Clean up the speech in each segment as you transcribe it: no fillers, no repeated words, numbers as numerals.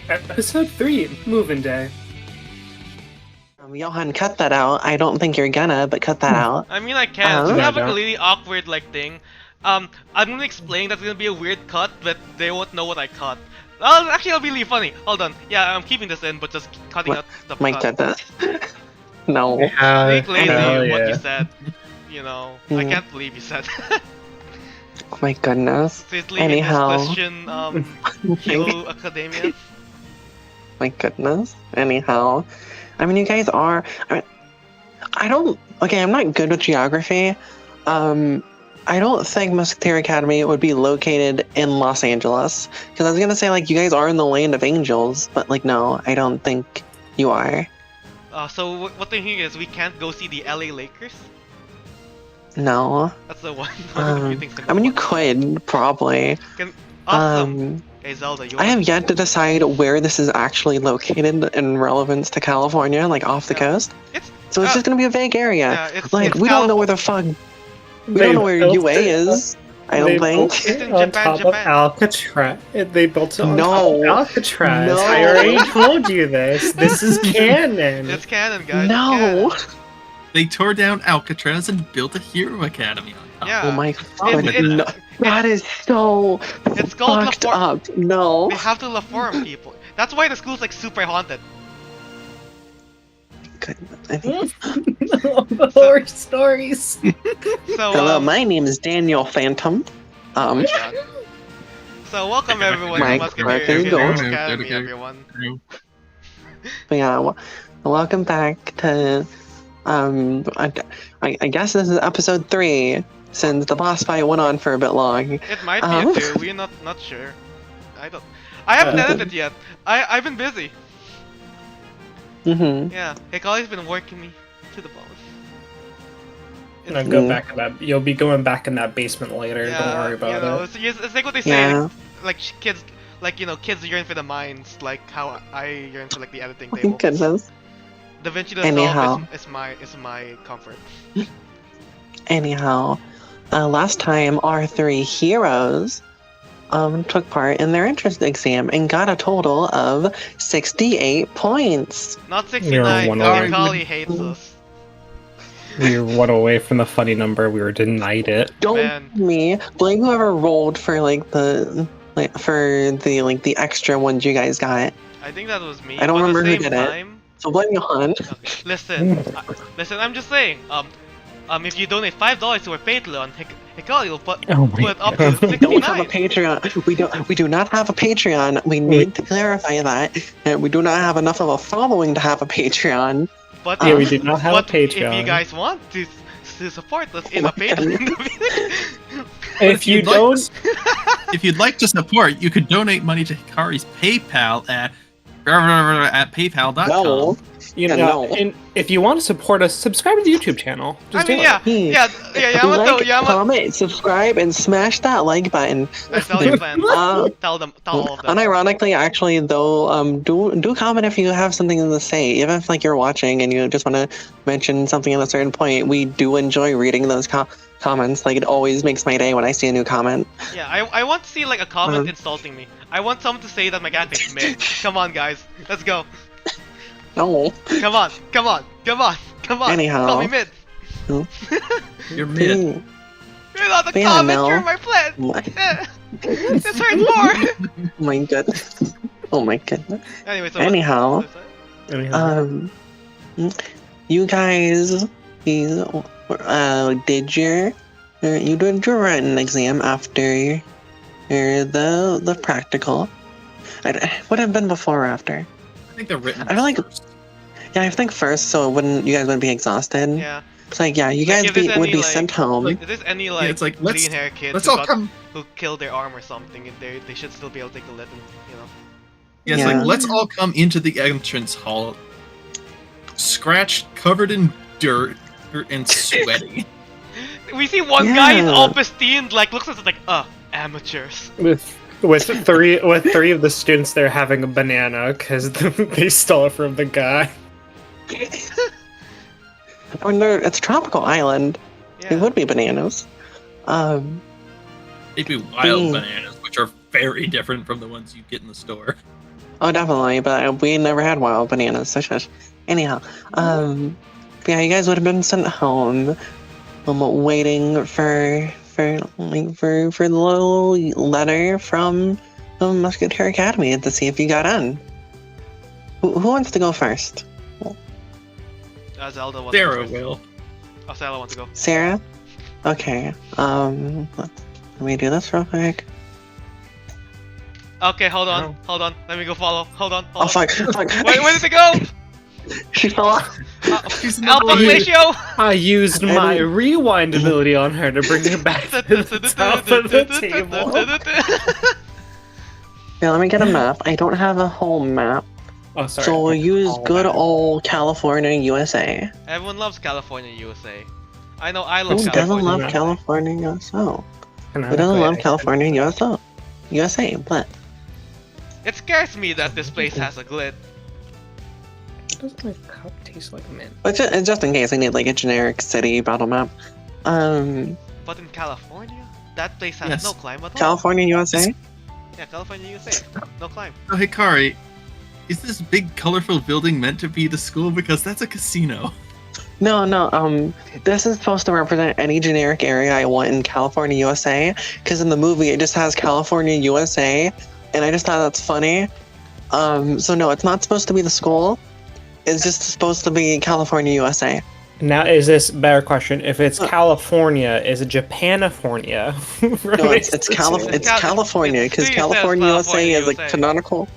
Episode 3, Moving Day. Johan, cut that out. I don't think you're gonna, but cut that out. I mean, I can. We No, have I like a don't. really awkward thing. I'm gonna explain that's gonna be a weird cut, but they won't know what I cut. Actually, it'll be really funny. Hold on. Yeah, I'm keeping this in, but just cutting out the My cut. goodness. No. Make lazy hell what yeah. you said. You know, I can't believe you said. Oh my goodness. Seriously, Anyhow. in this question, Hero Academia. My goodness. Anyhow. I mean, you guys are... Okay, I'm not good with geography. I don't think Musketeer Academy would be located in Los Angeles. Because I was gonna say, like, you guys are in the land of angels. But, like, no, I don't think you are. So what they're hearing is we can't go see the LA Lakers? No. That's the one of the few things I mean, you could, probably. Awesome. Hey Zelda, you I have yet to decide where this is actually located in relevance to California, like off the coast. So it's just gonna be a vague area. Yeah, it's we don't know where the fuck. We don't know where UA is. I don't think. It's in on Japan, top Japan. of Alcatraz. They built it on No. top of Alcatraz. No. I already told you this. This is canon. It's canon, guys. No. It's They tore down Alcatraz and built a Hero Academy on top. Yeah. Oh my god. It- No. That is so It's called fucked LaFor- up. No. They have to LaForum people. That's why the school's like super haunted. Goodness. I think- The horror stories. So Hello, my name is Daniel Phantom. oh my God. So welcome everyone to Mike Musketeer Parker, Hero go. Academy, everyone. But yeah, welcome back to I guess this is episode 3 since the boss fight went on for a bit long. It might be a 2. We're not sure. I haven't edited yet. I've been busy. Mm-hmm. Yeah, Hikari's been working me to the bone. No, go back in that. You'll be going back in that basement later. Yeah, Don't worry about it. It's like what they say. Yeah. Like kids, kids yearn for the minds, like how I yearn for like the editing Thank table. goodness. Da Vinci Anyhow. is my comfort. Anyhow, last time our 3 heroes took part in their entrance exam and got a total of 68 points. Not You're 69. one away. Hikari hates us. We were one away from the funny number. We were denied it. Don't Man. me blame whoever rolled for the extra ones you guys got. I think that was me. I don't but at remember the who same did it. time, So blame Johan. Listen, I'm just saying. If you donate $5 to our Patreon, Hikari will put Oh my it up to God. We don't have a 69. Patreon. We do not have a Patreon. We need to clarify that. And we do not have enough of a following to have a Patreon. But Yeah, we do not have a but if Patreon. you guys want to support us in Oh a my Patreon, If you you'd like don't, If you'd like to support, you could donate money to Hikari's PayPal at paypal.com. Well, you Yeah, know, no. and if you want to support us, subscribe to the YouTube channel. I Just mean, do yeah, Yamato, like, comment, subscribe, and smash that like button. That's all your plan. Uh, Tell all of them. Unironically, actually, though, do comment if you have something to say. Even if you're watching and you just want to mention something at a certain point, we do enjoy reading those comments. Like, it always makes my day when I see a new comment. Yeah, I want to see like a comment insulting me. I want someone to say that my character is mid. Come on, guys, let's go. No. Come on. Anyhow. Call me mid. You're mid. You're not the Yeah, comment. no. You're my plan. My, This hurts more. my goodness. Oh my goodness. Anyway, so Anyhow. it. You guys, did your written exam after the practical? Would have been before or after? I think they're written. I feel like- first. Yeah, I think first, so you guys wouldn't be exhausted. Yeah. It's like, yeah, you Like, guys if there's would any, be like- sent home. If there's any it's like, let's- green hair kids Let's who, all come. who killed their arm or something, and they should still be able to take the lit and, you know. Yeah, it's Yeah. like, let's all come into the entrance hall, scratched, covered in dirt, and sweaty. We see one guy is Yeah. all pristine, like looks at us like, amateurs. With three of the students there having a banana because they stole it from the guy. I mean, it's a tropical island. Yeah. It would be bananas. They'd be wild Mm. bananas, which are very different from the ones you get in the store. Oh, definitely, but we never had wild bananas, so shush. Anyhow, yeah, you guys would have been sent home, waiting for the little letter from the Musketeer Academy to see if you got in. Who wants to go first? Zelda wants Sarah to go first. will. Oh, Zelda wants to go. Sarah? Okay, let me do this real quick. Okay, hold on, No. hold on. Let me go follow. Hold on, Oh, hold on. fuck. Where did it go? She fell off. She's Alpha another- Glacio! I used my rewind ability on her to bring her back to the top of the table. Yeah, let me get a map. I don't have a whole map, Oh, sorry. so we'll use All good that. old California, USA. Everyone loves California, USA. I know I Who love doesn't California. love USA. California, USA? Who Canonically, doesn't love I- California, USA? But It scares me that this place has a glitch. Doesn't my cup taste like mint? But just in case, I need like a generic city battle map. But in California, that place has Yes. no climb at all. California, USA. Yeah, California, USA. No climb. Oh, Hikari, is this big colorful building meant to be the school? Because that's a casino. No. This is supposed to represent any generic area I want in California, USA. Because in the movie, it just has California, USA, and I just thought that's funny. So no, it's not supposed to be the school. It's just supposed to be California, USA. Now, is this better question? If it's California, is it Japanifornia? No, it's California because Please, California, yes, USA California, is like USA. canonical.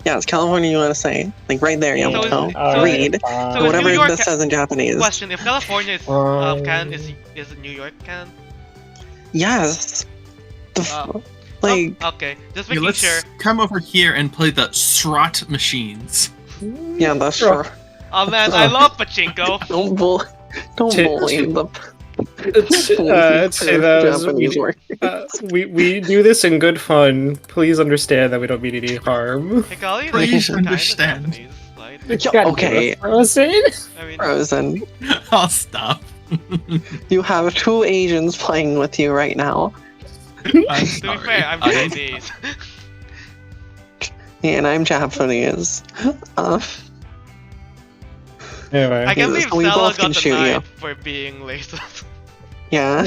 Yeah, it's California, USA. Like right there, So Yamato. is- so is- Read. so is Whatever New York this says in Japanese. Question: if California is canon, is New York canon? Yes. The like, Oh, okay, just Yeah, making let's sure. come over here and play the Srot machines. yeah, that's true. Oh man, I love pachinko. Don't bully the I'd say that as Japanese word. we do this in good fun. Please understand that we don't mean any harm. Hikari is Please kinda understand. Japanese, right? Yeah, God, okay, Frozen? I mean, Frozen. I'll stop. You have two Asians playing with you right now, I'm to be sorry. fair, I'm I- Chinese. and I'm Japanese. Anyway, I can't believe So we Zelda both can got the shoot you. knife for being racist. Yeah.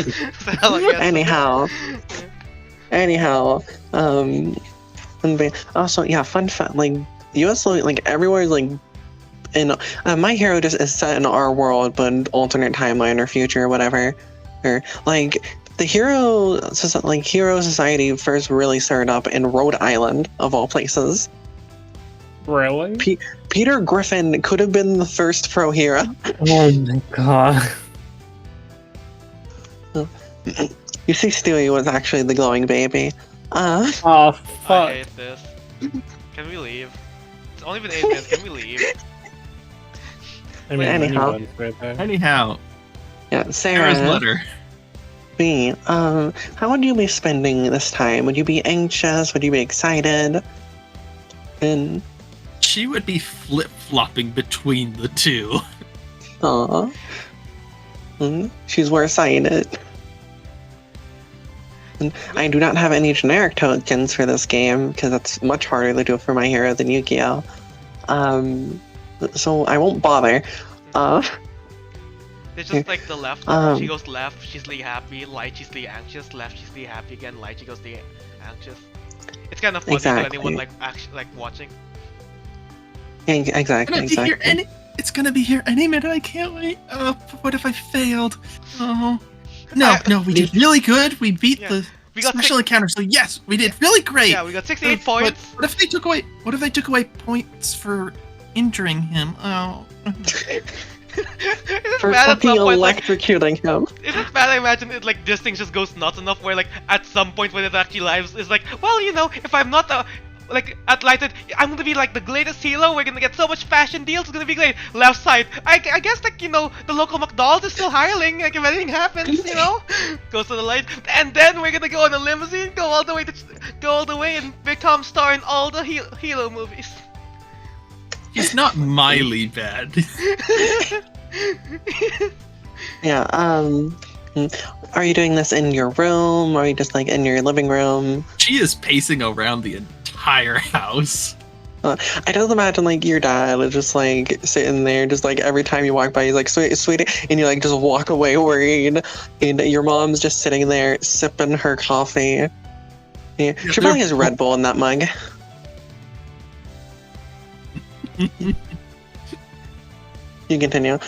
Zelda gets Anyhow, and also, yeah, fun fact, like, US, like, everywhere is, like, in, My Hero just is set in our world, but an alternate timeline or future or whatever, or, like, the Hero Society first really started up in Rhode Island, of all places. really? Peter Griffin could have been the first pro hero. Oh my god. You see, Stewie was actually the glowing baby. Oh I fuck. hate this. Can we leave? It's only been 8 minutes. Can we leave? I mean, Anyhow. anyone's right there. Anyhow, Yeah, Sarah's Sarah. letter. B, how would you be spending this time? Would you be anxious? Would you be excited? And, She would be flip-flopping between the two. she's worse-sighted. And I do not have any generic tokens for this game, because that's much harder to do for My Hero than Yu-Gi-Oh! So I won't bother. It's just like the left. She goes left, she's the happy. Light, she's the anxious. Left, she's the happy again. Light, she goes the anxious. It's kind of funny to Exactly. anyone like watching. Exactly. It's gonna be here any minute. I can't wait. Oh, what if I failed? Oh. No, we did really good. We beat Yeah. the We got special encounter. So yes, we did really great. Yeah, we got 68 But points. What if they took away? What if they took away points for injuring him? Oh. Isn't For bad at fucking some point, like, electrocuting him. isn't bad? I imagine it like this thing just goes nuts enough where like at some point when it actually lives, it's like, well, you know, if I'm not like at Lighted, I'm gonna be like the greatest hero. We're gonna get so much fashion deals. It's gonna be great. Left side, I guess like, you know, the local McDonald's is still hiring. Like if anything happens, you know, goes to the light, and then we're gonna go in a limousine, go all the way and become star in all the hero movies. He's not mildly bad. Yeah, Are you doing this in your room? Or are you just like in your living room? She is pacing around the entire house. I just imagine like your dad is just like sitting there, just like every time you walk by, he's like, sweetie, and you like just walk away worried, and your mom's just sitting there sipping her coffee. Yeah, she probably has Red Bull in that mug. You continue.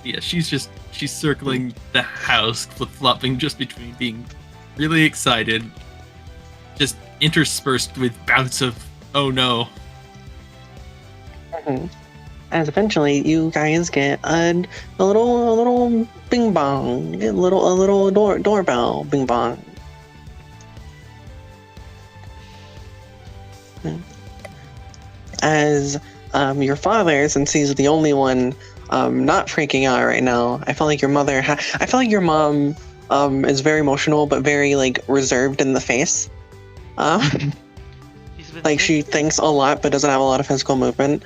Yeah, she's circling the house, flip-flopping just between being really excited, just interspersed with bouts of oh no. As eventually you guys get a little bing bong, a little doorbell bing bong. As your father, since he's the only one not freaking out right now, I feel like your mother. I feel like your mom is very emotional, but very like reserved in the face. Like she thinks a lot, but doesn't have a lot of physical movement.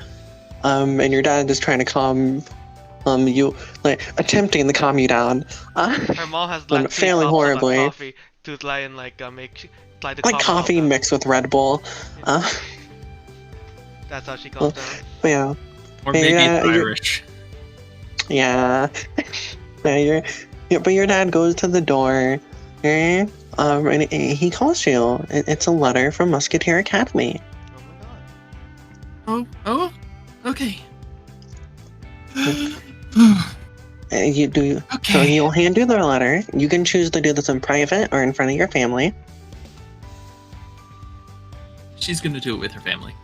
And your dad is trying to calm you, like attempting to calm you down. Her mom has like failing horribly. Coffee to try and like try to like coffee mixed with Red Bull. That's how she calms down. Yeah. Or maybe it's Irish. Yeah. But your dad goes to the door, and he calls you. It's a letter from Musketeer Academy. Oh my god. Oh, okay. Okay. So he'll hand you the letter. You can choose to do this in private or in front of your family. She's gonna do it with her family.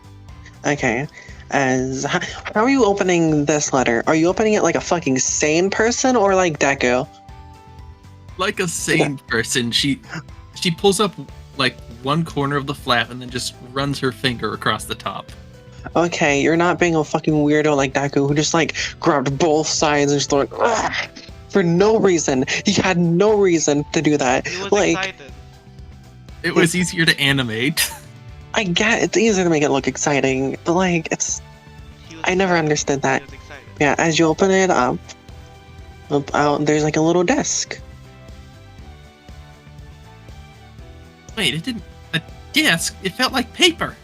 Okay. How are you opening this letter? Are you opening it like a fucking sane person or like Deku? Like a sane person, she pulls up like one corner of the flap and then just runs her finger across the top. Okay, you're not being a fucking weirdo like Deku who just like grabbed both sides and just like for no reason. He had no reason to do that. He was like excited. It was easier to animate. I get it's easier to make it look exciting, but like I never understood that. He was excited. Yeah, as you open it up, there's like a little desk. Wait, it didn't. A desk? It felt like paper.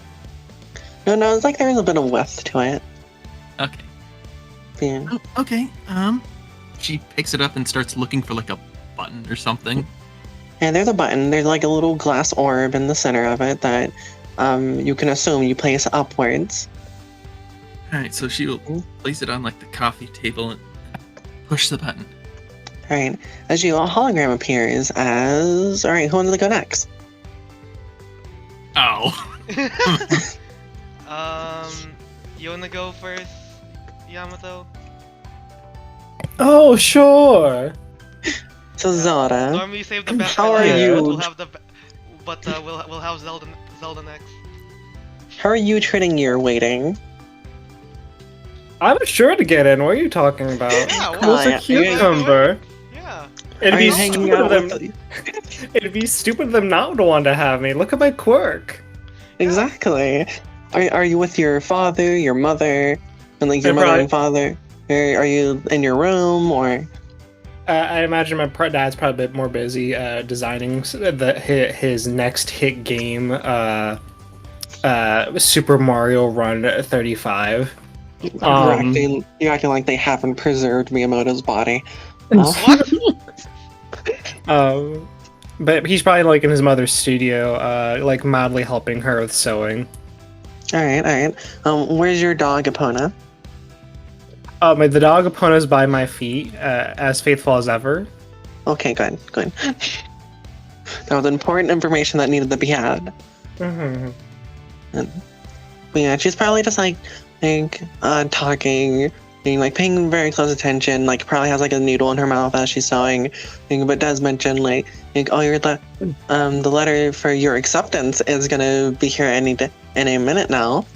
No, it's like there's a bit of width to it. Okay. Yeah. Oh, okay. She picks it up and starts looking for like a button or something. And there's a button. There's like a little glass orb in the center of it that you can assume you place upwards. Alright, so she'll place it on like the coffee table and push the button. Alright. A hologram appears as... Alright, who wants to go next? Oh. You wanna go first, Yamato? Oh, sure. So Zelda, Normally you save the best. How for are last, you? But we'll have Zelda next. how are you treating your waiting? I'm sure to get in. What are you talking about? Yeah, Cool's yeah. a cucumber. Yeah. It'd Are be you hanging stupid out of with... them. It'd be stupid of them not to want to have me. Look at my quirk. Exactly. Are you with your father, your mother, and like your They're mother probably- and father? Or are you in your room, or... I imagine my dad's probably a bit more busy designing his next hit game, Super Mario Run 35. You're acting like they haven't preserved Miyamoto's body. But he's probably like in his mother's studio, like mildly helping her with sewing. Alright. Where's your dog, Epona? The dog Epona's by my feet, as faithful as ever. Okay, good. That was important information that needed to be had. Mm-hmm. But yeah, she's probably just like talking, being like paying very close attention. Like probably has like a needle in her mouth as she's sewing. But does mention like oh, the letter for your acceptance is gonna be here any minute now.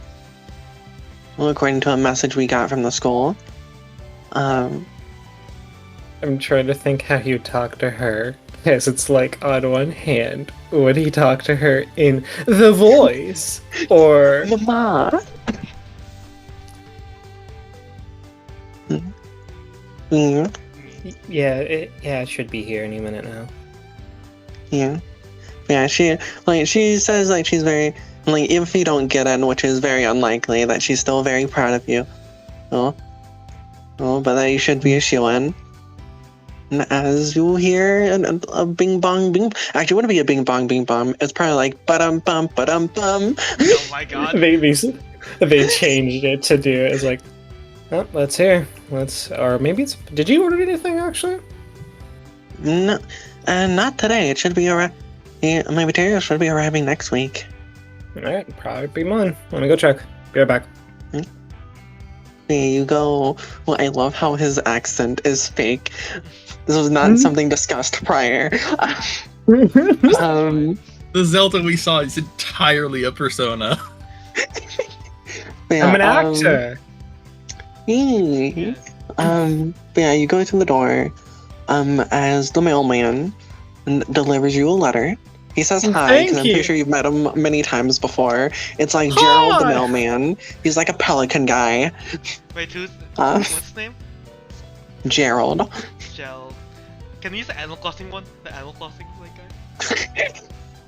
Well, according to a message we got from the school. I'm trying to think how you talk to her. Yes, it's like on one hand, would he talk to her in the voice or Mama. Yeah, it should be here any minute now. Yeah. Yeah, she says like she's very like if you don't get in, which is very unlikely, that she's still very proud of you. Oh, but that you should be a shoo-in. And as you hear a bing bong bing, actually, it wouldn't be a bing bong bing bong. It's probably like ba-dum bum ba-dum bum. Oh my god. They changed it to do it. It's like, oh, let's hear. Or maybe it's. Did you order anything actually? No, not today. It should be my materials should be arriving next week. Alright, probably be mine. Let me go check. Be right back. There you go. Well, I love how his accent is fake. This was not something discussed prior. The Zelda we saw is entirely a persona. Yeah, I'm an actor. Yeah, you go to the door. As the mailman delivers you a letter. He says hi, because I'm pretty sure you've met him many times before. It's like Gerald the mailman. He's like a pelican guy. Wait, what's his name? Gerald. Gerald. Can we use the Animal Crossing one? The Animal Crossing like guy?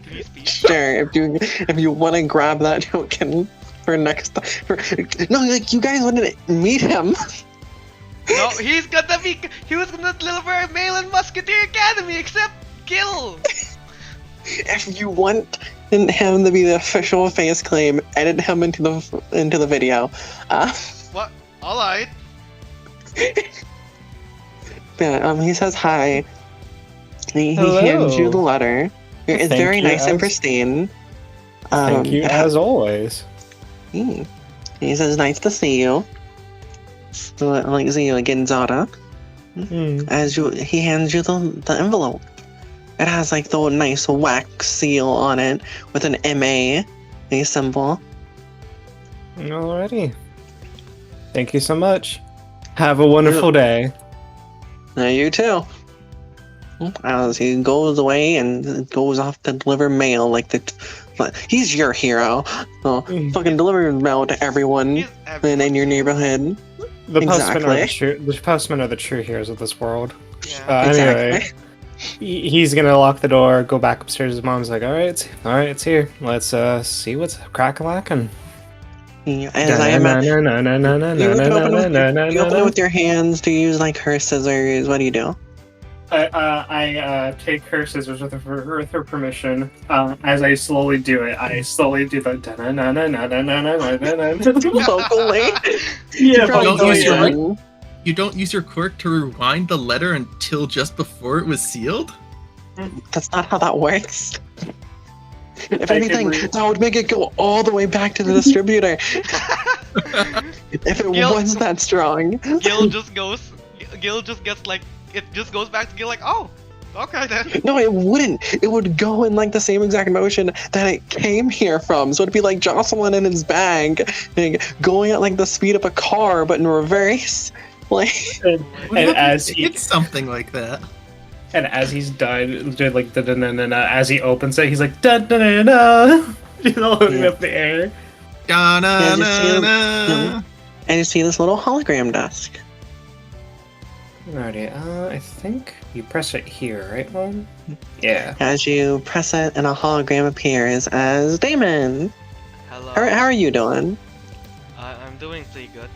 Can you speak? Sure, if you want to grab that token for next no, like you guys want to meet him. No, he was gonna deliver a mail in Musketeer Academy, except Gil! If you want him to be the official face claim, edit him into the video. What? Alright. Yeah, he says hi. He Hello. hands you the letter. It's Thank very you, nice and as- pristine. Thank you as always. He says, nice to see you. Like, see you again, Zara. He hands you the envelope. It has like the nice wax seal on it with an MA, a symbol. Alrighty. Thank you so much. Have a wonderful day. You too. As he goes away and goes off to deliver mail, he's your hero. Fucking deliver mail to everyone in your neighborhood. The Exactly. postmen are the true heroes of this world. Yeah. Anyway, Exactly. he's gonna lock the door, go back upstairs. His mom's like, all right, it's here. Let's see what's crack-a-lackin'. As I imagine, you open it with your hands. Do you use like her scissors? What do you do? I take her scissors with her permission. As I slowly do it, I slowly do the Vocally. Yeah, Probably You don't use your quirk to rewind the letter until just before it was sealed? That's not how that works. If anything, that would make it go all the way back to the distributor. If it was that strong. Gil just gets like, it just goes back to Gil like, oh, okay then. No, it wouldn't. It would go in like the same exact motion that it came here from. So it'd be like Jocelyn in his bag, like, going at like the speed of a car, but in reverse. Like, and as he It's something like that. and as he's done, doing like as he opens it, he's like da da da da, holding up the air. and you see this little hologram desk. Alrighty, I think you press it here, right, Mom? Yeah. As you press it, and a hologram appears as Damon. Hello. How are you doing? I'm doing pretty good.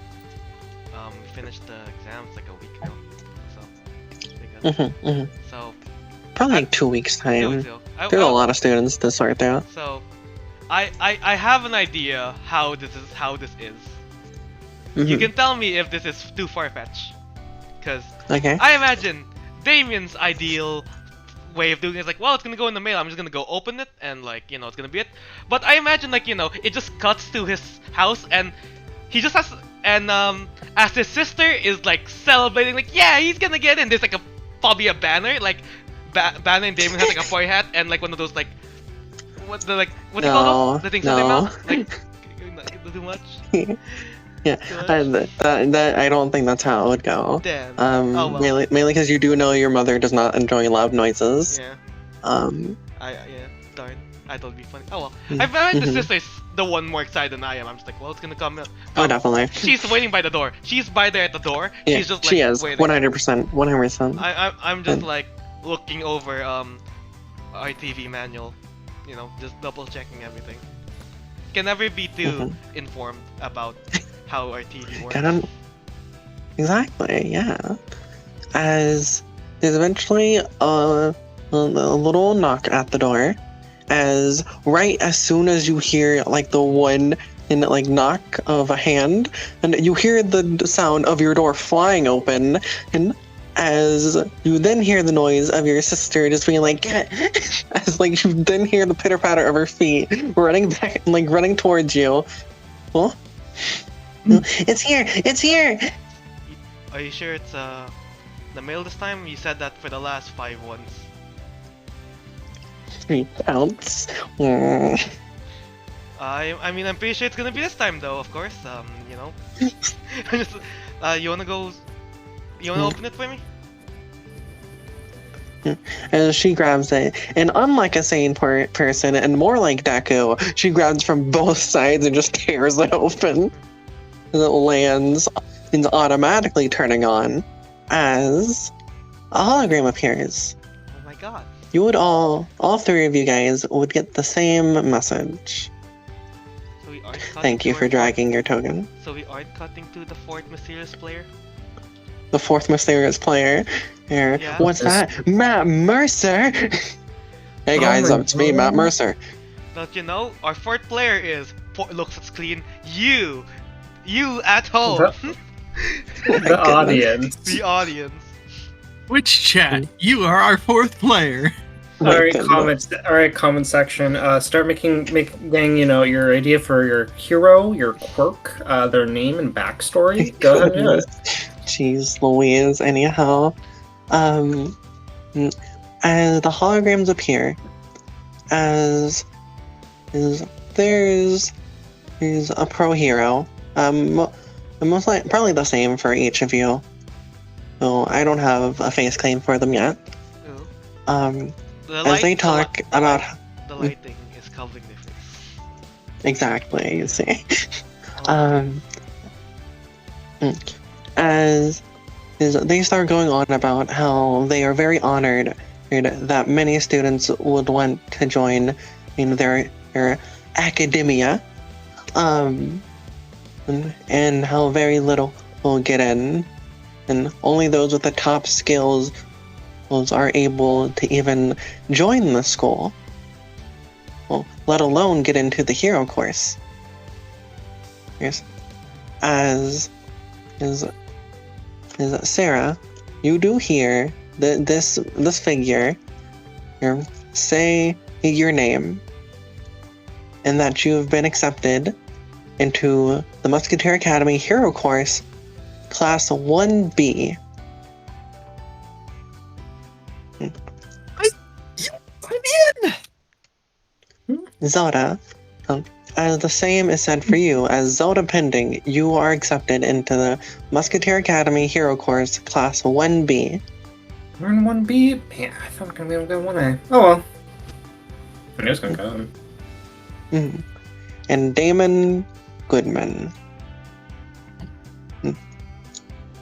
We finished the exams like a week ago, so pretty good. So Probably like 2 weeks time. There's a lot of students to sort through. So, I have an idea how this is. You can tell me if this is too far-fetched, because Okay. I imagine Damien's ideal way of doing it is like, well, it's gonna go in the mail. I'm just gonna go open it and like, it's gonna be it. But I imagine like, it just cuts to his house and he just has as his sister is like celebrating like, yeah, he's gonna get in. There's like probably a banner like. Banner and Damon has like a boy hat and like one of those like what do you call those? The things that they mount? Like too much? Yeah, I don't think that's how it would go. Damn. Mainly because you do know your mother does not enjoy loud noises. Yeah. Um, Yeah. Darn. I thought it'd be funny. Oh well. I find the Mhm. sister is the one more excited than I am. I'm just like, well, it's gonna come. Oh, definitely. She's waiting by the door. She's by there at the door. Yeah, She's just like she is. waiting. 100%. 100%. I'm just like looking over our TV manual, you know, just double checking everything. Can never be too informed about how our TV works. Exactly, yeah. As there's eventually a little knock at the door, as right as soon as you hear like the one like knock of a hand, and you hear the sound of your door flying open, and as you then hear the noise of your sister just being like, "Get it!" As like you then hear the pitter patter of her feet running back, like running towards you. Well, it's here! It's here! Are you sure it's the male this time? You said that for the last 5 ones. 3 counts. I mean, I'm pretty sure it's gonna be this time though. Of course, you know. Just, you wanna go? You wanna open it for me? As she grabs it, and unlike a sane person, and more like Deku, she grabs from both sides and just tears it open. As it lands and automatically turning on as a hologram appears. Oh my god. You would all 3 of you guys would get the same message. So we aren't cutting Thank you to for our- dragging your token. So we aren't cutting to the 4th mysterious player? The 4th mysterious player. Here. Yeah. What's that? Matt Mercer! Hey guys, Oh my it's me, Matt God. Mercer. Don't you know? Our 4th player is, looks it's clean, you at home! The audience. The audience. Which chat? You are our 4th player. Alright, Goodness. comments. Alright, comment section. Start making you know, your idea for your hero, your quirk, their name and backstory. Go ahead and do it. Jeez Louise, anyhow. As the holograms appear, there's a pro hero. Most like probably the same for each of you. So I don't have a face claim for them yet. Ooh. As The they light- talk the about the lighting is covering their face. exactly, you see. As they start going on about how they are very honored that many students would want to join in their academia, and how very little will get in, and only those with the top skills are able to even join the school, well, let alone get into the hero course. Yes, as Serra, you do hear this figure say your name, and that you have been accepted into the Musketeer Academy Hero Course, Class 1B. I'm in! Zelda, as the same is said for you, as Zelda pending, you are accepted into the Musketeer Academy Hero Course, Class 1B. We're in 1B? Man, I thought we were gonna be able to go 1A. Oh well. I knew it was gonna go. Mhm. And Damon Goodman.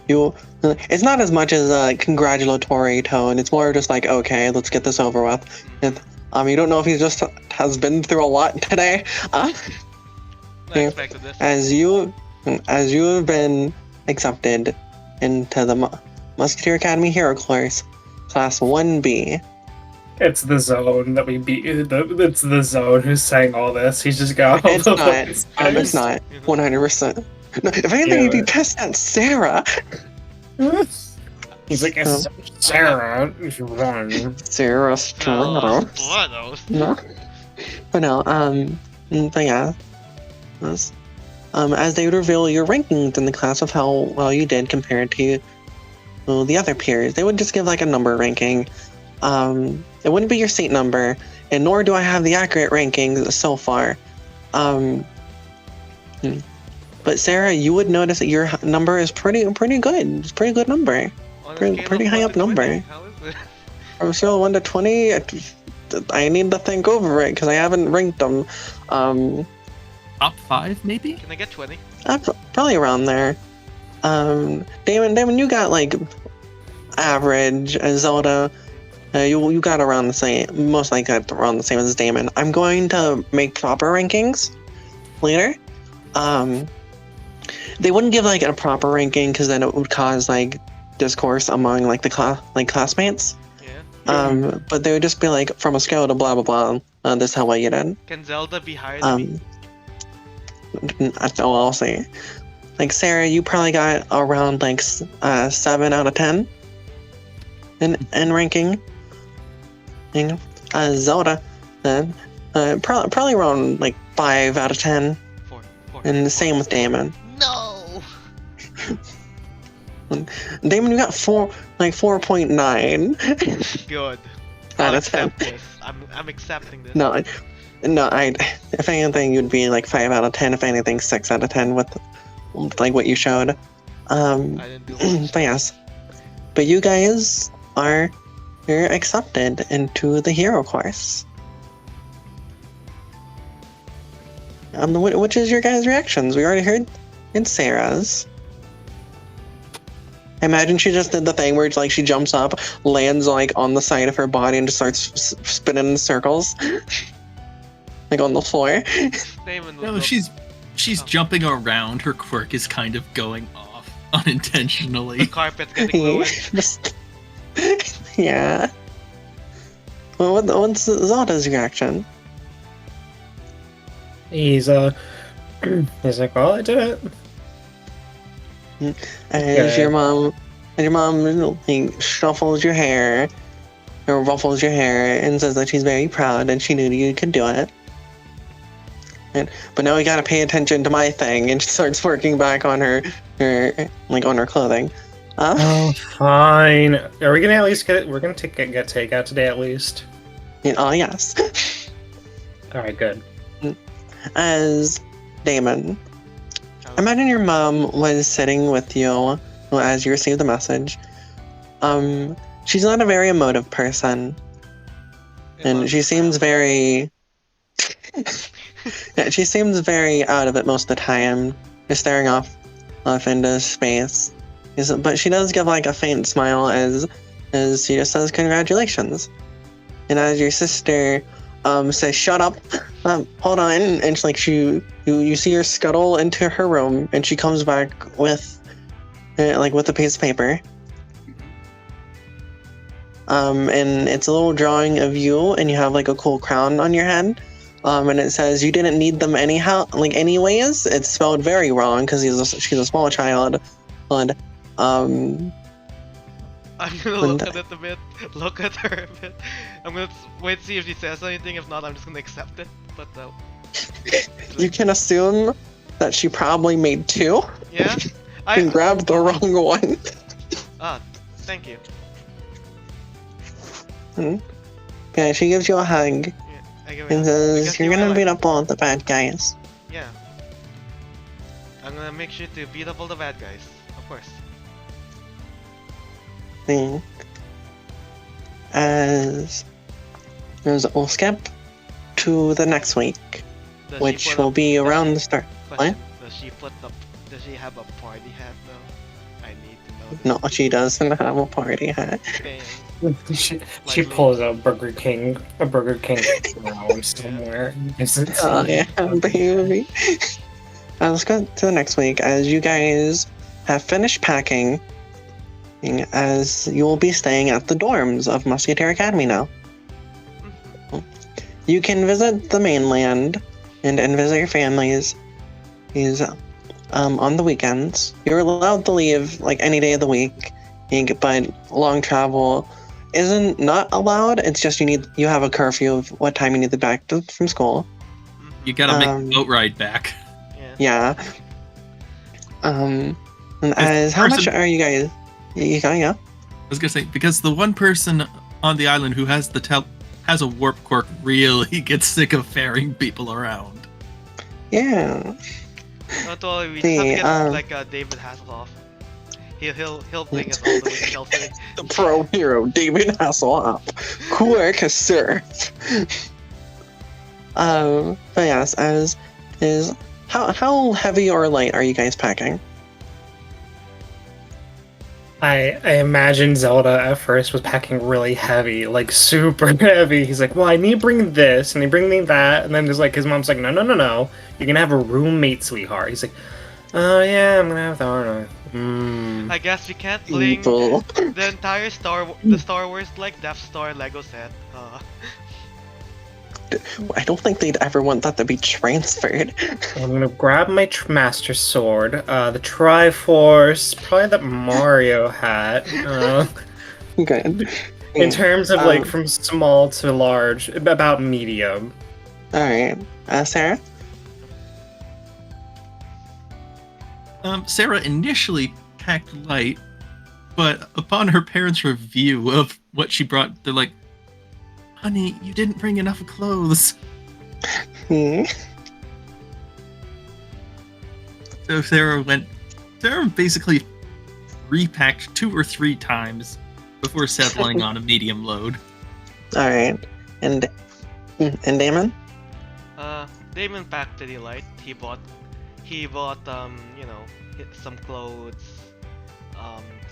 It's not as much as a congratulatory tone. It's more just like, okay, let's get this over with. You don't know if he just has been through a lot today. I expected this. As you have been accepted into the Musketeer Academy Hero Course, Class 1B. It's the zone that we beat. It's the zone who's saying all this. He's just got all It's the not. voices. It's not. 100%. No, if anything, you'd be pissed at Serra. He's like, it's Sarah, if you want. Serra Stratos. Stratos. No. But no, but yeah. Yes. As they would reveal your rankings in the class of how well you did compared to the other peers, they would just give like a number ranking. It wouldn't be your seat number, and nor do I have the accurate rankings so far. But Serra, you would notice that your number is pretty good. It's a pretty good number. On a Pretty scale of high 1 up to 20, number. how is it? From scale 1 to 20, I need to think over it because I haven't ranked them. Top 5, maybe? Can I get 20? Probably around there. Damon, you got like average. Zelda, you got around the same. Most likely got around the same as Damon. I'm going to make proper rankings later. They wouldn't give like a proper ranking because then it would cause like discourse among like the classmates. Yeah. But they would just be like from a scale to blah blah blah. This is how well you did. Can Zelda be higher than me? That's all I'll say. Like Serra, you probably got around like 7 out of 10 in ranking. And Zelda, probably around like 5 out of 10. 4. And the same with Damon. No! Damon, you got 4.9. Good. Out I'll of 10. accept this. I'm accepting this. No, if anything, you'd be like 5 out of 10. If anything, 6 out of 10 with like what you showed. I didn't do much. But yes, but you guys you're accepted into the hero course. Which is your guys' reactions? We already heard in Sarah's. I imagine she just did the thing where it's like she jumps up, lands like on the side of her body, and just starts spinning in circles, like on the floor. Damon was No, look- she's jumping around. Her quirk is kind of going off unintentionally. the carpet's getting lower. Just- yeah. Well, what's Zelda's reaction? He's like, well, I did it. As your mom like, shuffles your hair, or ruffles your hair, and says that she's very proud and she knew you could do it. But now we gotta pay attention to my thing, and she starts working back on her on her clothing. Oh, fine. Are we gonna at least get? We're gonna get takeout today at least. Oh yes. All right, good. As Damon, imagine your mom was sitting with you as you received the message. She's not a very emotive person, and she seems very. Yeah, she seems very out of it most of the time, just staring off into space. But she does give like a faint smile as she just says congratulations. And as your sister says shut up, hold on, and it's like you see her scuttle into her room, and she comes back with with a piece of paper. And it's a little drawing of you, and you have like a cool crown on your head. And it says you didn't need them anyhow, like anyways. It's spelled very wrong because she's a small child. But I'm gonna look at it a bit. Look at her a bit. I'm gonna wait to see if she says anything. If not, I'm just gonna accept it. But you can assume that she probably made 2 yeah, and grabbed the wrong one. Thank you. Yeah, she gives you a hug Yeah, I give it and a- says because you're you gonna were beat like- up all the bad guys. Yeah. I'm gonna make sure to beat up all the bad guys, of course. As we'll skip to the next week, Does she which put will up- be does around she- the start. Question, does she have a party hat though? I need to know this. No, she doesn't have a party hat. Dang. She pulls a Burger King around somewhere. Oh yeah, baby. Let's go to the next week as you guys have finished packing, as you will be staying at the dorms of Musketeer Academy now. You can visit the mainland and visit your families on the weekends. You're allowed to leave like any day of the week, but long travel isn't not allowed. It's just you have a curfew of what time you need to be back from school. You gotta make the boat ride back. Yeah. Yeah. And as how much are you guys? Yeah. I was gonna say, because the one person on the island who has has a warp quirk really gets sick of ferrying people around. Yeah. Not only we just have to get like David Hasselhoff. He'll bring us all the way to shelter. Pro hero Damon Hasselhoff. Quick, sir. But yes, as is how heavy or light are you guys packing? I imagine Zelda at first was packing really heavy, like super heavy. He's like, well, I need to bring this, and he bring me that, and then there's like his mom's like, no, you're gonna have a roommate, sweetheart. He's like, oh yeah, I'm gonna have the I guess you can't bring Evil. the entire Star Wars like Death Star Lego set. I don't think they'd ever want that to be transferred. I'm gonna grab my Master Sword, the Triforce, probably the Mario hat. Good. In terms of like from small to large, about medium. All right, Sarah. Serra initially packed light, but upon her parents' review of what she brought, they're like, honey, you didn't bring enough clothes. Hmm. So Serra basically repacked 2 or 3 times before settling on a medium load. All right, and Damon. Damon packed pretty light. He bought some clothes,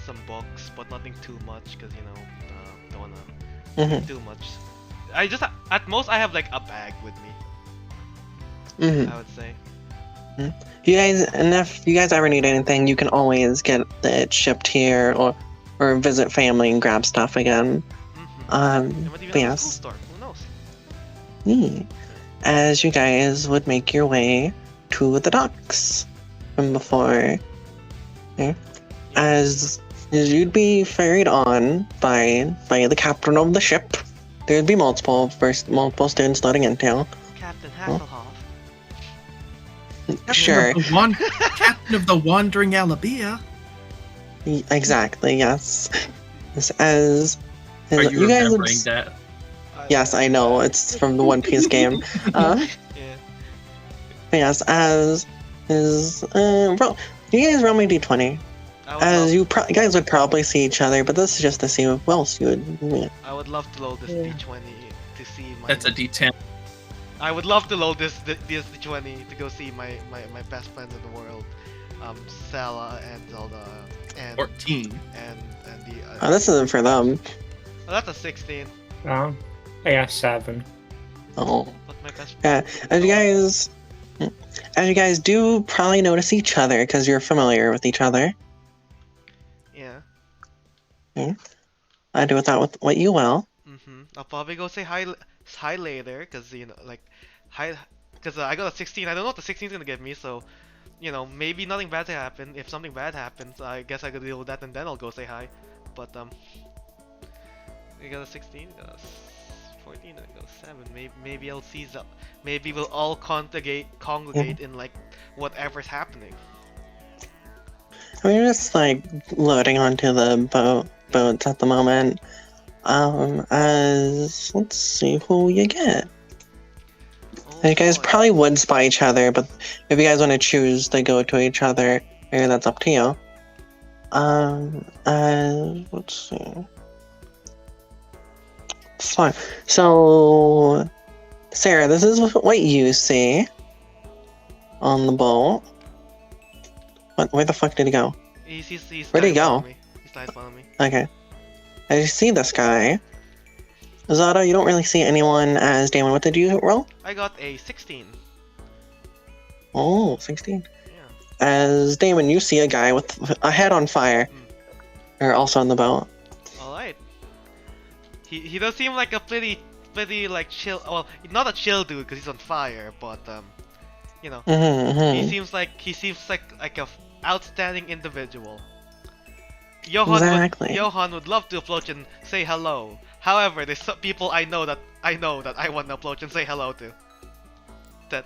some books, but nothing too much because don't wanna too much. I just at most I have like a bag with me. I would say. You guys, and if you guys ever need anything, you can always get it shipped here or visit family and grab stuff again. They might even But have a yes. school store. Who knows? As you guys would make your way to the docks from before, as you'd be ferried on by the captain of the ship. There'd be multiple students loading into. Captain Hasselhoff. Sure. Captain of the Wandering Alabia. Exactly. Yes. As Are you guys remembering that? Yes, I know. It's from the One Piece game. Yeah. Yes, as is you guys roll me d20. As you guys would probably see each other, but this is just to see who else you would meet. I would love to load this D20 to see my. That's a D10. I would love to load this D20 to go see my best friends in the world, Serra and Zelda and 14. and the. Oh, this isn't for them. Oh, that's a 16. Oh, I got 7. Oh. But my best. Yeah, as you guys do probably notice each other because you're familiar with each other. Yeah. I do with what you will. I'll probably go say hi later, cause hi, cause I got a 16. I don't know what the 16 is gonna give me, so maybe nothing bad to happen. If something bad happens, I guess I could deal with that, and then I'll go say hi. But we got a 16, got a 14, and I got a 7. Maybe I'll see maybe we'll all congregate in like whatever's happening. I mean, just like loading onto the boats at the moment. As let's see who you get. You guys probably would spy each other, but if you guys want to choose to go to each other, maybe that's up to you. Let's see. Fine. So, Serra, this is what you see on the boat. Where the fuck did he go? He's Where'd he go? He's right in front of me. Okay. I see this guy. Zelda, you don't really see anyone as Damon. What did you roll? I got a 16. Oh, 16. Yeah. As Damon, you see a guy with a head on fire. Or also on the boat. Alright. He does seem like a pretty like chill. Well, not a chill dude because he's on fire, but he seems like a outstanding individual. Johan would love to approach and say hello. However, there's some people I know that I want to approach and say hello to. That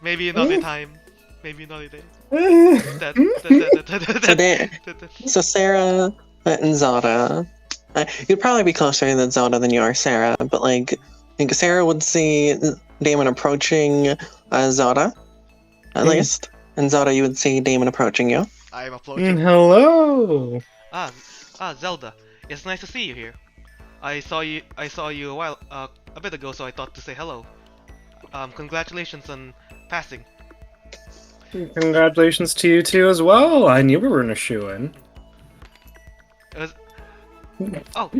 maybe another time. Maybe another day. So Serra and Zelda, you'd probably be closer to Zelda than you are Serra, but I think Serra would see Damon approaching Zelda, at least, and Zelda, you would see Damon approaching you. I'm approaching. Hello. Zelda. It's nice to see you here. I saw you a bit ago, so I thought to say hello. Congratulations on passing. Congratulations to you too as well. I knew we were in a shoe-in. It was... Oh,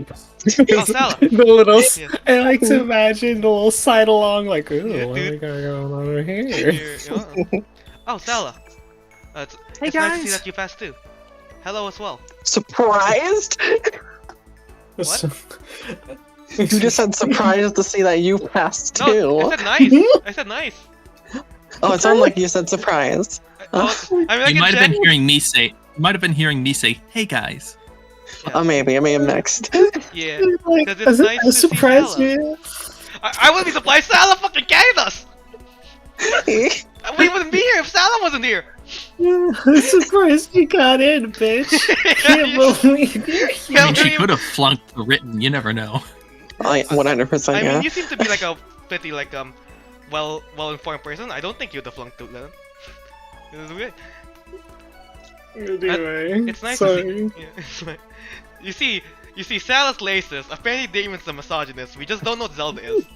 Sala. The little, Yeah. I like to imagine the little side along, like, ooh, Yeah, what do we dude. got going on over here? Oh, Sala. It's nice to see that you passed too. Hello as well. Surprised? What? You just said surprised to see that you passed too. No, I said nice. I said nice. Oh, it sounded like you said surprised. I mean, I You can might have check. been hearing me say. You might have been hearing me say, "Hey guys." Oh, maybe. I may have next. Yeah, Like, because it's nice to see surprised Sala. you. I wouldn't be surprised. Sala fucking carried us. We wouldn't be here if Sala wasn't here. I'm surprised you got in, bitch. Can't believe you're Yeah, I mean, she you- could have flunked the written. You never know. 100%, I yeah. mean, you seem to be like a pretty well-informed person. I don't think you'd have flunked to them. It was weird. Anyway, It's nice sorry. to see. Yeah, it's like, you see, Sala's laces. Apparently, Damon's a misogynist. We just don't know what Zelda is.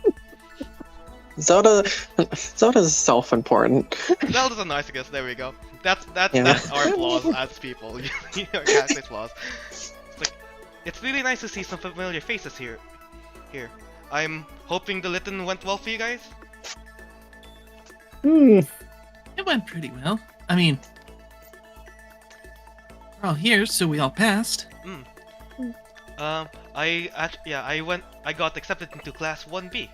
Zelda's self-important. Zelda's a narcissist. There we go. That's Yeah. our flaws as people. Our character's flaws. It's really nice to see some familiar faces here. I'm hoping the Litten went well for you guys. Hmm. It went pretty well. I mean, we're all here, so we all passed. I got accepted into class 1B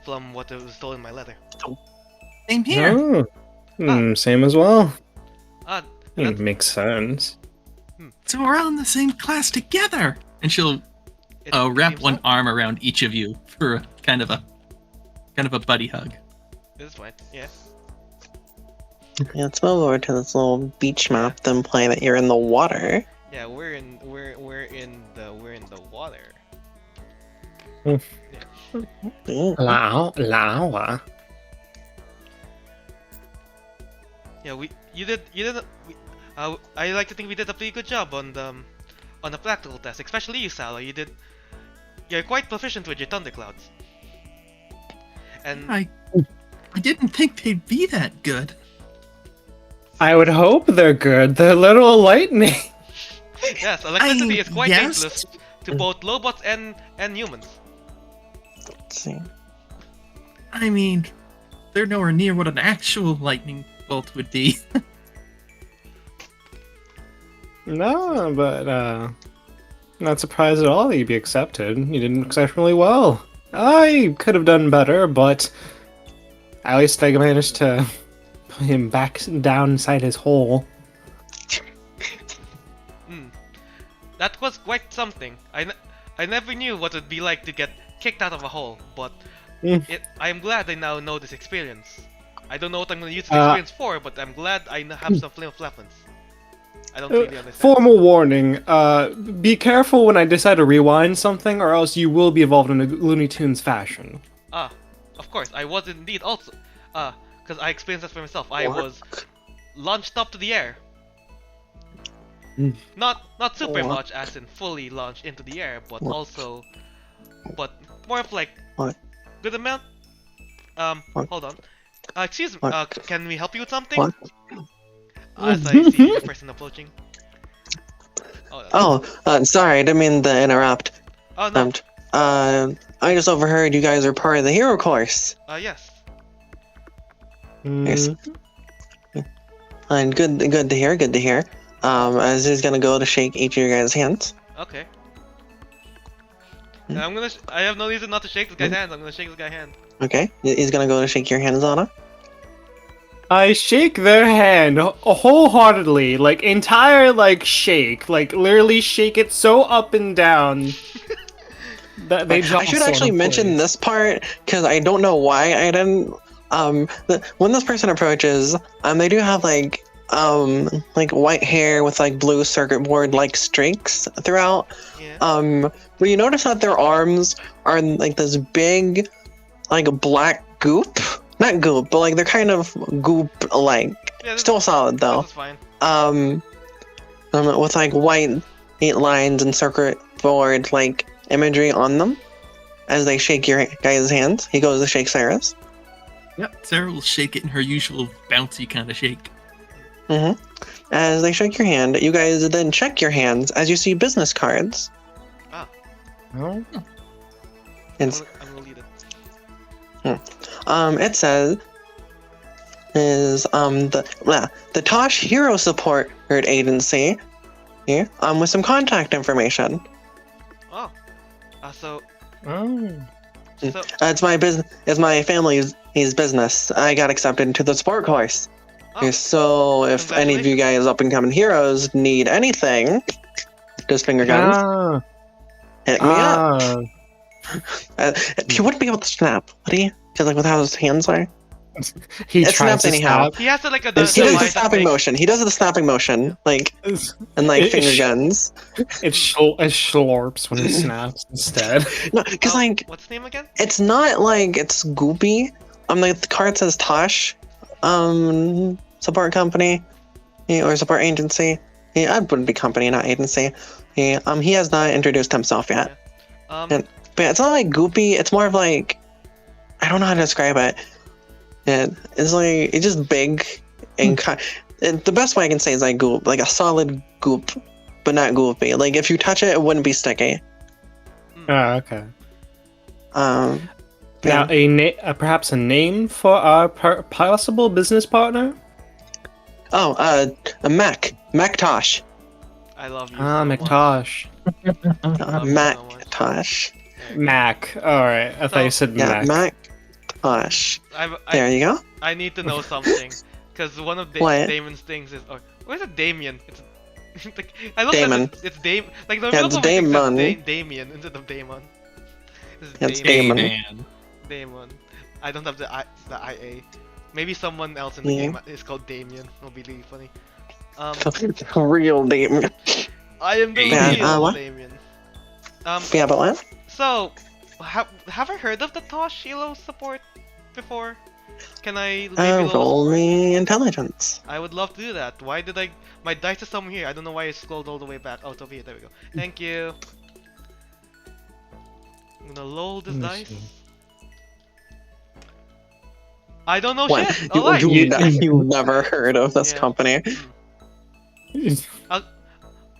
from what was told in my letter. Same here. Oh. Same as well. That's- Makes sense. So we're all in the same class together. And she'll it wrap seems one so. arm around each of you for a kind of a buddy hug. This is fine. Yeah. Yeah, let's move over to this little beach map, then play that you're in the water. Yeah, we're in the water. Ooh. Lava. Yeah, I like to think we did a pretty good job on the practical test, especially you, Sala. You're quite proficient with your thunderclouds. And I didn't think they'd be that good. I would hope they're good. They're little lightning. yes, electricity is quite yes. dangerous to both robots and humans. Let's see. I mean, they're nowhere near what an actual lightning bolt would be. No, but not surprised at all that you'd be accepted. You did exceptionally well. I could have done better, but at least I managed to put him back down inside his hole. That was quite something. I never knew what it would be like to get kicked out of a hole, but I am glad I now know this experience. I don't know what I'm going to use this experience for, but I'm glad I have some flame of weapons. I don't really understand. Formal warning, be careful when I decide to rewind something, or else you will be involved in a Looney Tunes fashion. Of course, I was indeed also. Because I experienced that for myself. I was launched up to the air. Not super much as in fully launched into the air, but also, but more of like good amount. Hold on. Excuse me. Can we help you with something? What? As I see the person approaching. Sorry, I didn't mean to interrupt. Oh no. I just overheard you guys are part of the hero course. Yes. Yes. And good to hear. As he's gonna go to shake each of your guys' hands. Okay. I have no reason not to shake this guy's hand. I'm gonna shake this guy's hand. Okay, he's gonna go to shake your hand, Zelda. I shake their hand wholeheartedly, like entire shake, like literally shake it so up and down that they I should actually mention this part because I don't know why I didn't. When this person approaches, they do have like white hair with like blue circuit board like streaks throughout. Yeah. Where you notice that their arms are like this big, like black goop. Not goop, but like they're kind of goop like. Yeah, Still solid though. This is fine. with like white 8 lines and circuit board like imagery on them. As they shake your guys' hands, he goes to shake Sarah's. Yep, Sarah will shake it in her usual bouncy kind of shake. As they shake your hand, you guys then check your hands as you see business cards. Ah, Oh. I'm It's, gonna read it. it says is the Tosh Hero Support Agency here with some contact information. Oh, so Oh. so It's my business. It's my family's business. I got accepted into the support course. oh, So if any of you guys up and coming heroes need anything, just finger guns, Ah. hit me up. Ah. He wouldn't be able to snap, would he? Because like with how his hands are. He It tries snaps to anyhow. snap. he has to like a He does the light snapping thing. motion. He does the snapping motion, like and like It- finger it- guns. It slurps when he snaps instead. No, because Oh, like what's the name again? it's not like it's goopy. Like the card says Tosh, support company, or support agency. I wouldn't be company, not agency. He has not introduced himself yet. Um, But it's not like goopy. It's more of like I don't know how to describe it. It's like it's just big and the best way I can say is like goop, like a solid goop, but not goopy. Like if you touch it, it wouldn't be sticky. Oh, okay. Yeah. Now, perhaps a name for our possible business partner? Oh, a Mactosh. I love you. Ah, so much. McTosh. Love you so much. Mactosh. Mac. Alright, I thought you said Yeah, Mac. Mactosh. I There you go. I need to know something, because one of What? Damon's things is, or is it Damien? It's like I looked Damon. at it's Dame. Like the Yeah, real it's public thing says Damon. Damien instead of Damon. It's Damon. Damon. Man. Damon. I don't have the IA. Maybe someone else in the Yeah. game is called Damien. It'll be really funny. Real Damon. I am the Yeah, real what? Damien. Yeah, but what? So, have I heard of the Tosh Hero support before? Can I maybe Roll me intelligence. I would love to do that. Why did I... My dice is somewhere here. I don't know why it scrolled all the way back. Out of here. There we go. Thank you. I'm gonna load this Let me dice. see. I don't know What? shit. Alright. You never heard of this Yeah. company.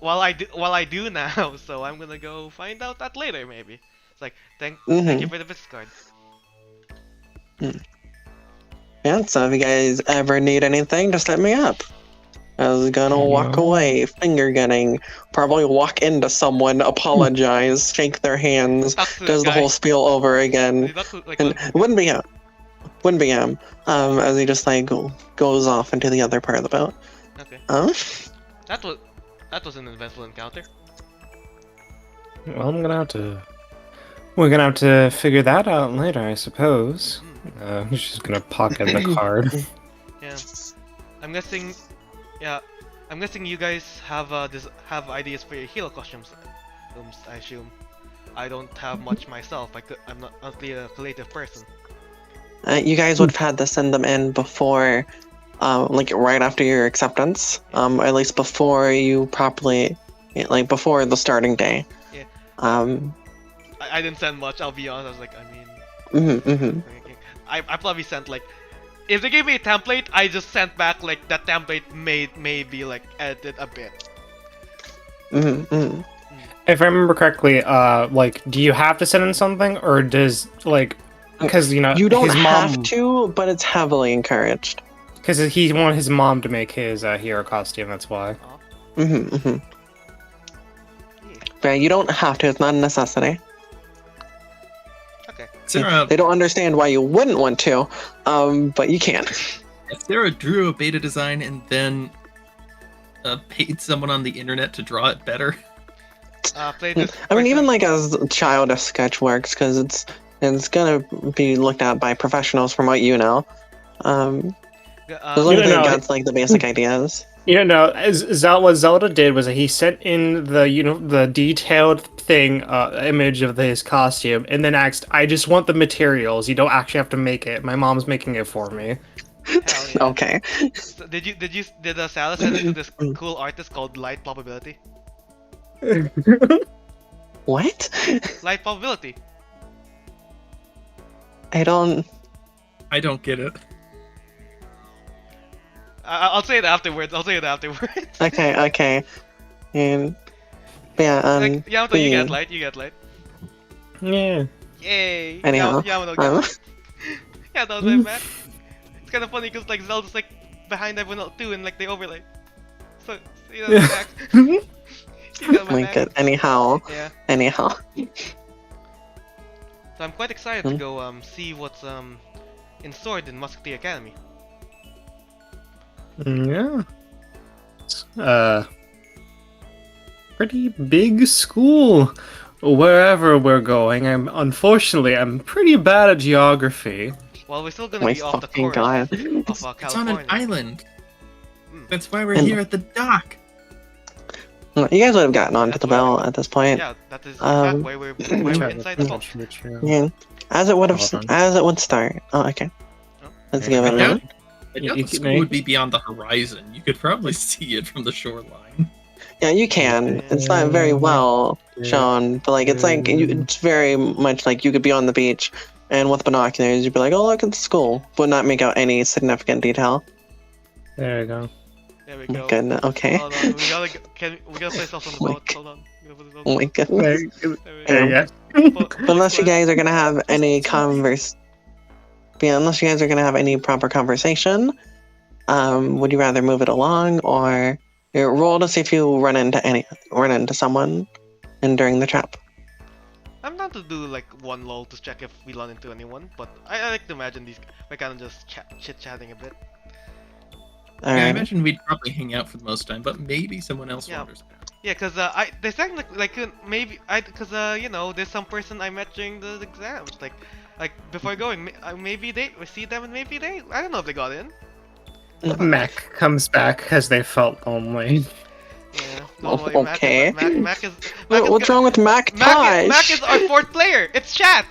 Well, I do now, so I'm gonna go find out that later, maybe. It's like, thank Mm-hmm. you for the business card. Yeah, so if you guys ever need anything, just hit me up. I was gonna walk Yeah. away, finger gunning, probably walk into someone, apologize, shake their hands, Talk to does the guy. whole spiel over again. Talk to, like, And it wouldn't be him. Wouldn't be him. As he just like goes off into the other part of the boat. okay. That was an eventful encounter. Well, we're gonna have to figure that out later, I suppose. He's just gonna pocket the card. Yeah. I'm guessing. Yeah. I'm guessing you guys have have ideas for your hero costumes. I assume. I don't have much myself. I'm not really a creative person. You guys would have had to send them in before, like right after your acceptance. At least before you properly, like before the starting day. Yeah. I I didn't send much. I'll be honest. I was like, I mean, Mm-hmm. I probably sent like, if they gave me a template, I just sent back like that template maybe like edited a bit. Mm-hmm. If I remember correctly, like, do you have to send in something, or does because You don't his have mom, to, but it's heavily encouraged. because he wanted his mom to make his hero costume. That's why. Mm-hmm. But you don't have to. It's not a necessity. Okay. Sarah, They don't understand why you wouldn't want to, but you can. if Sarah drew a beta design and then paid someone on the internet to draw it better. Play this. I mean, even person- like as childish sketch works, because it's gonna be looked at by professionals from what you know. As long You as they know, got like the basic ideas. What Zelda did was that he sent in the detailed thing image of his costume, and then asked, "I just want the materials. You don't actually have to make it. My mom's making it for me." Hell yeah. Okay. So did Salah send it to this cool artist called Light Probability? What? Light Probability. I don't. I don't get it. I'll say it afterwards. Okay. And yeah. Like, Yamato, you get light. Yeah. Yay! Anyhow, Yamato got it. Yeah, that was my bad. It's kind of funny because like Zelda's like behind everyone else too, and like they overlay. So you know, Yeah. back. You got my back. God. Anyhow. Yeah. So I'm quite excited to go see what's in store in Musketeer Academy. Yeah. Pretty big school. Wherever we're going, unfortunately I'm pretty bad at geography. Well, we're still gonna My be off the fucking course God. of It's on California. an island. Mm. That's why we're And- here at the dock. You guys would have gotten onto That's the why belt at this point. Yeah, that is exactly Um, why we're inside the boat. Yeah. As it would have, Hold on. as it would start. Oh, okay. Oh. Let's Yeah, give it I a doubt, minute. I You doubt the can school make- would be beyond the horizon. You could probably see it from the shoreline. Yeah, you can. It's not very well shown, but like it's like it's very much like you could be on the beach, and with binoculars you'd be like, "Oh, look at the school," but not make out any significant detail. There you go. There we Oh my go. goodness. Okay. Hold on, we gotta place ourselves on the Oh my boat. Hold on. We gotta put this on Oh the my boat. goodness. There There we you go. go. But unless you guys are gonna have any unless you guys are gonna have any proper conversation, would you rather move it along or roll to see if you run into someone and during the trap? I'm down to do like one lull to check if we run into anyone, but I like to imagine we're kind of just chit-chatting a bit. Yeah, I Alright. imagine we'd probably hang out for the most time, but maybe someone else Yeah. wanders past. Yeah, cause there's technically like maybe you know, there's some person I met during the exams, like before going, maybe we see them and maybe I don't know if they got in. Mac comes back because they felt lonely. Yeah. Oh, don't worry, okay. Mac is. Mac is What's wrong with Mac? Mac is our fourth player. It's chat.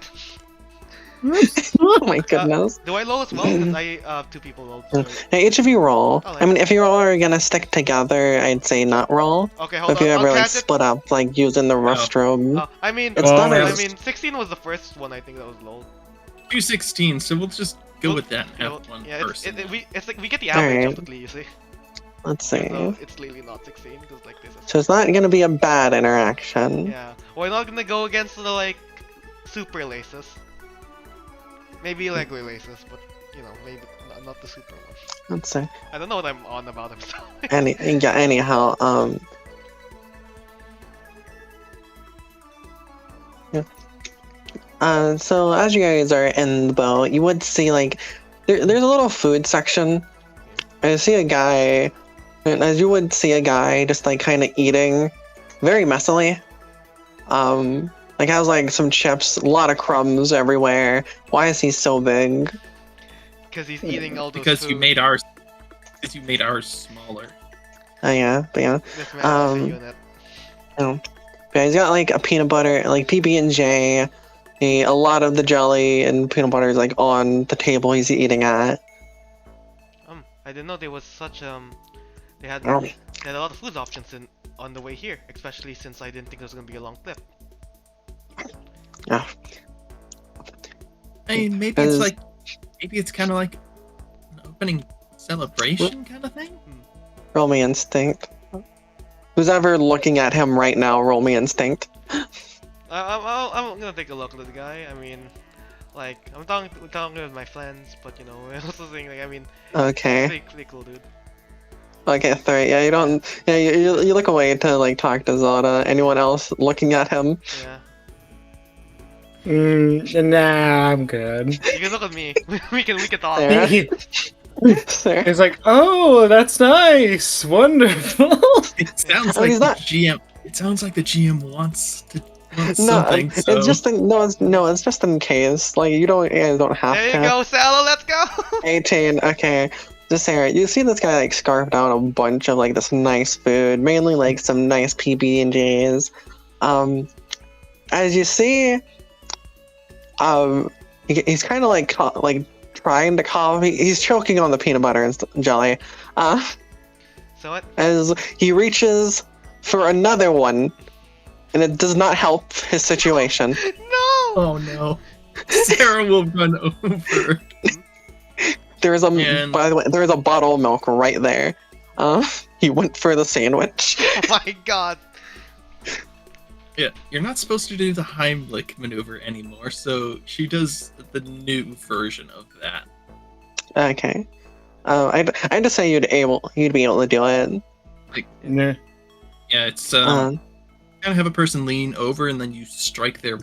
Oh my goodness. Do I lull as well? Cause I two people lulled. So. Hey, each of you roll. Oh, I mean, if you all are gonna stick together, I'd say not roll. Okay, But hold if you on. ever I'll like chance it. split up, like using the restroom, I mean, It's done I as- mean, 16 was the first one I think that was lulled. 216, so we'll just go with that and Well, have one yeah, person. it's like we get the average Alright. of the glee, you see. let's see. So it's literally not 16 because like this is. So it's not gonna be a bad interaction. Yeah, we're not gonna go against the like super laces. Maybe regular laces, but you know, maybe not the super one. Let's see. I don't know what I'm on about. I'm sorry. Anyhow, yeah. So as you guys are in the boat, you would see like there's a little food section. I see a guy, and as you would see a guy just like kind of eating, very messily. Like has like some chips, a lot of crumbs everywhere. Why is he so big? Because he's eating all those Because food. you made ours smaller. Oh yeah, but yeah. This man is a unit. Yeah, he's got like a peanut butter, like PB&J. A lot of the jelly and peanut butter is like on the table he's eating at. I didn't know there was such they had Oh. they had a lot of food options on the way here, especially since I didn't think it was gonna be a long trip. Yeah. I mean, maybe it's kind of like an opening celebration kind of thing. Roll me instinct. Who's ever looking at him right now, roll me instinct. I'm gonna take a look at the guy. I mean, like I'm talking with my friends, but you know, I also saying like I mean, Okay. pretty cool dude. Okay, 3. Yeah, you don't. Yeah, you look away to like talk to Zelda. Anyone else looking at him? Yeah, Nah, I'm good. you can look at me. we can talk. Yeah. Sir. He's like, oh, that's nice, wonderful. It sounds Oh, like he's the not- GM. It sounds like the GM wants No, something. it's so- just it's just in case. Like you don't have There to. you go, Salo. Let's go. 18. Okay. Just Sarah, you see this guy like scarf down a bunch of like this nice food, mainly like some nice PB&Js. As you see, he's kind of like trying to cough. He's choking on the peanut butter and jelly. So what? As he reaches for another one, and it does not help his situation. No! Oh no. Serra will run over. There's a And- by the way, there's a bottle of milk right there. He went for the sandwich. Oh my god. Yeah, you're not supposed to do the Heimlich maneuver anymore, so she does the new version of that. Okay. I'd just say you'd be able to do it. Nah. Yeah, it's Uh, kind of have a person lean over and then you strike their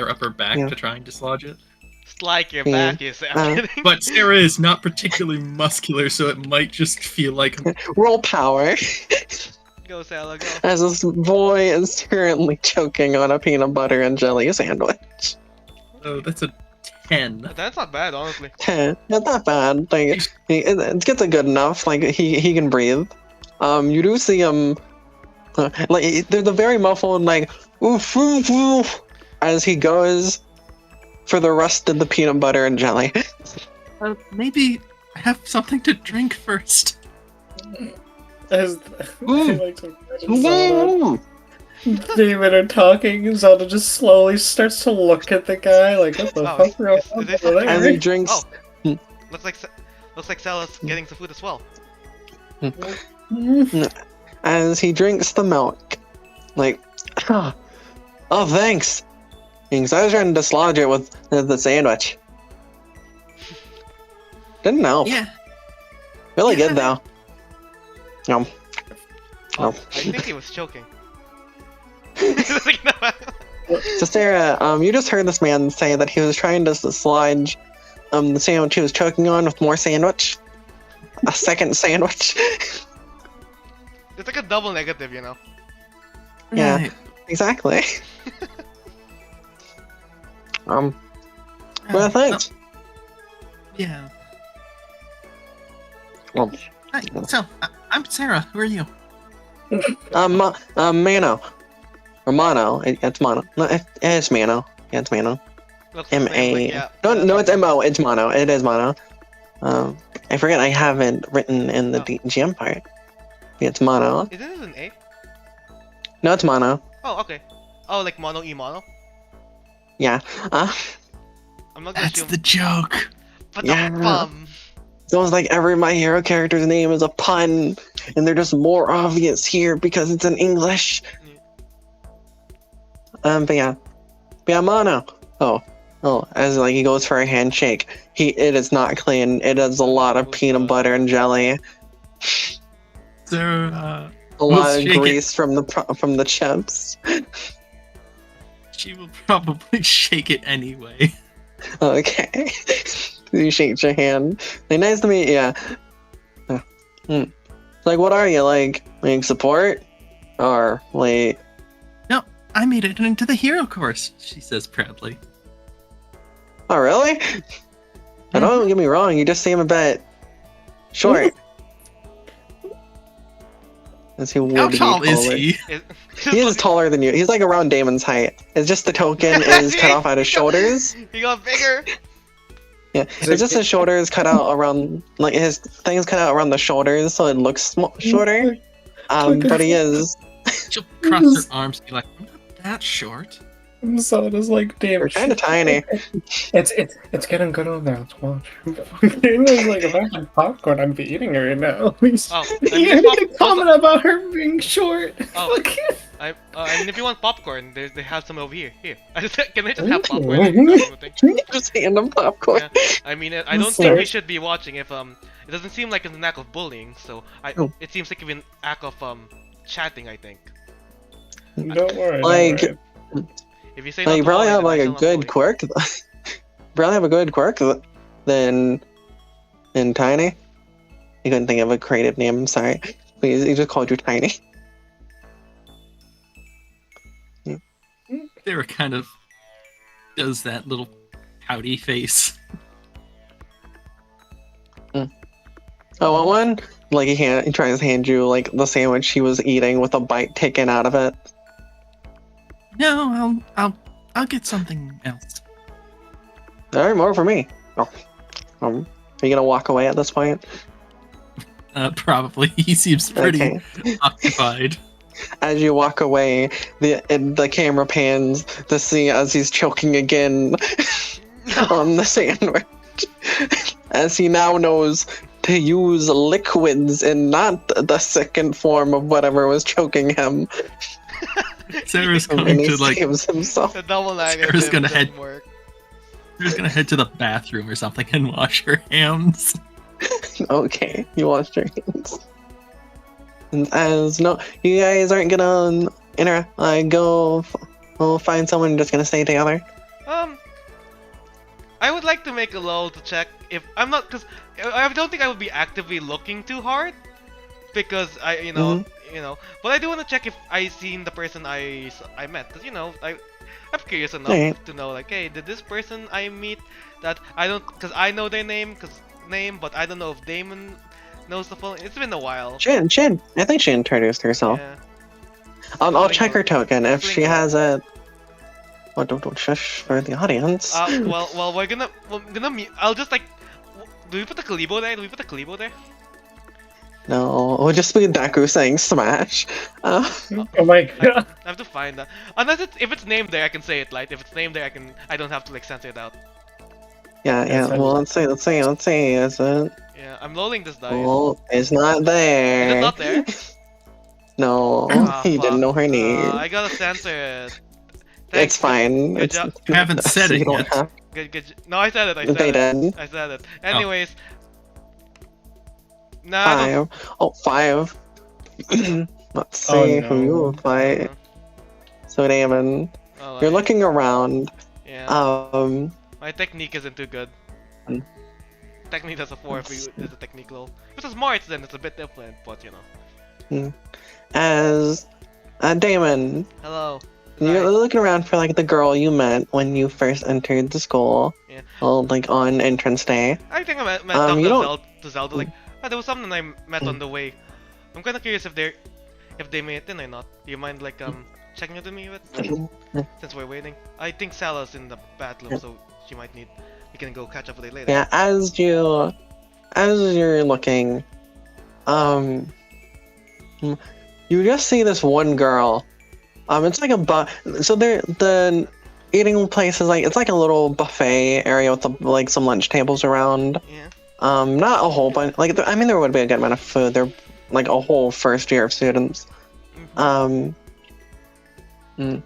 upper back Yeah. to try and dislodge it. It's like your Yeah. back is. I'm Uh, kidding. But Serra is not particularly muscular, so it might just feel like roll power. Go, Sala, go. As this boy is currently choking on a peanut butter and jelly sandwich. oh, that's a 10. But that's not bad, honestly. Not that bad. Like it gets it good enough. Like he can breathe. You do see him. Like there's a very muffled like oof, oof, oof, as he goes for the rest of the peanut butter and jelly. Maybe have something to drink first. As Ooh. I like to imagine Zelda, Damon are talking, Zelda just slowly starts to look at the guy like, what the Oh, fuck is are this- over As there? he drinks. Oh. Looks like Sala's getting some food as well. As he drinks the milk. Like, oh, thanks. Because I was trying to dislodge it with the sandwich. Didn't help. Yeah. Really Yeah. good though. Oh, Oh. I think he was choking. So Sarah, you just heard this man say that he was trying to dislodge the sandwich he was choking on with more sandwich. A second sandwich. It's like a double negative, you know. Yeah. Right. Exactly. Well, Uh, thanks. Yeah. Well, Hi, so, I'm Serra. Who are you? Mano. Or Mono. It's Mono. No, it's Mano. Yeah, it's Mano. Looks M the same, A. like, yeah. No, it's M-O. It's Mono. It is Mono. I forget I haven't written in the Oh. GM part. Yeah, it's Mono. Is this an A? No, it's Mono. Oh, okay. Oh, like mono e mono. Yeah. I'm not gonna That's assume. the joke. But Yeah. the bum. It's almost like every My Hero character's name is a pun, and they're just more obvious here because it's in English. But yeah, Mono. Oh, as like he goes for a handshake, it is not clean. It is a lot of peanut butter and jelly, Serra, a lot of shake it. grease from the chips. she will probably shake it anyway. Okay, you shake your hand. Like, nice to meet you. Like, what are you like? Like support, or like? No, I made it into the hero course, she says proudly. Oh, really? Don't get me wrong, you just seem a bit short. As he would How be tall is taller. he? He is taller than you. He's like around Damon's height. It's just the token is cut off at his shoulders. He got bigger. Yeah, it's just his shoulders cut out around, like his things cut out around the shoulders, so it looks shorter. But he is. She'll cross her arms and be like, I'm not that short. Zelda's like, damn. You're kind of tiny. It's getting good over there. Let's watch. It's like, if I had popcorn, I'd be eating it right now. Oh, I mean, You if make a comment about her being short. Oh. Fuck you. I mean, if you want popcorn, they have some over here. Here, can I just have Ooh. popcorn? Just random popcorn. Yeah. I mean, I don't think Sorry. we should be watching if it doesn't seem like it's an act of bullying. So Oh. it seems like an act of chatting. I think. Don't worry. Like- don't worry. If you say Like, you not to probably bully, have then like I a shall not good bully. quirk. Probably have a good quirk than Tiny. I couldn't think of a creative name. I'm sorry. But he just called you Tiny. Serra kind of does that little pouty face. Oh, what one? Like he tries to hand you like the sandwich he was eating with a bite taken out of it. No, I'll get something else. All right, more for me. Are you gonna walk away at this point? Probably. He seems pretty Okay. occupied. As you walk away, the camera pans to see as he's choking again on the sandwich. As he now knows to use liquids and not the second form of whatever was choking him. Sarah's And going he to like. saves himself. The double line Sarah's gonna head- work. Sarah's gonna head to the bathroom or something and wash her hands. Okay, you washed your hands. And as no, you guys aren't gonna we'll find someone just gonna stay together. I would like to make a lull to check if I'm not, because I don't think I would be actively looking too hard, because you know, but I do want to check if I seen the person I met, because I'm curious enough Right. to know, like, hey, did this person I meet that I don't, because I know their name, but I don't know if Damon knows the full. It's been a while. Chin. I think she introduced herself. Yeah. I'll check her token if she Sling. has it. Oh, don't shush for the audience. Well, we're gonna I'll just like. Do we put the Kalibo there? No, it'll just be Deku saying smash. Oh my god. I have to find that. Unless if it's named there, I can say it. Like if it's named there, I don't have to like censor it out. Yeah. That's Well, let's see. Is it? Yeah, I'm rolling this dice. Well, it's not there. Is it not there? No, Ah, he didn't fuck. know her name. I gotta censor it. It's fine. Good It's, job. You haven't said you it don't yet. have- Good. No, I said it. They did. I said it. Anyways. Nah, I don't- 5. Oh, 5. Let's see Oh, who you will fight. So, Damon, Oh, you're looking around. Yeah. My technique isn't too good. Hmm. Technique does a 4 if you is a technique low. If it's smart, then it's a bit different, but As Damon, Hello. you're Hi. looking around for like the girl you met when you first entered the school. Yeah. Well, like on entrance day. I think I met you Dr. don't- Zelda. Like, there was someone I met on the way. I'm kind of curious if they made it in or not. Do you mind like checking it with me since we're waiting? I think Salah's in the bathroom, so she might need. We can go catch up with her later. Yeah, as you're looking, you just see this one girl. It's like so the eating place is like it's like a little buffet area with like some lunch tables around. Yeah. Not a whole bunch. Like I mean, there would be a good amount of food. They're like a whole first year of students. Mhm. And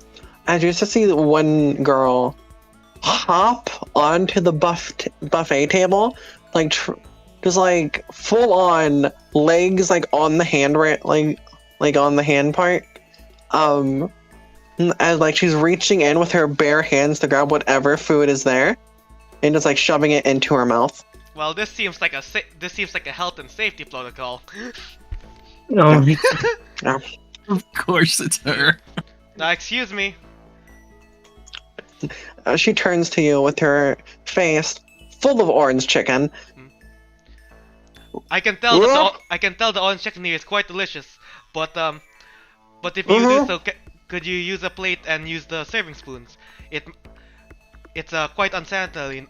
you just see one girl hop onto the buffet table, like just like full on legs, like on the hand like on the hand part. As like she's reaching in with her bare hands to grab whatever food is there, and just like shoving it into her mouth. Well, this seems like a health and safety protocol. No. Of course it's her. Now, excuse me. She turns to you with her face full of orange chicken. I can tell the orange chicken here is quite delicious, but if you do so, could you use a plate and use the serving spoons? It's quite unsanitary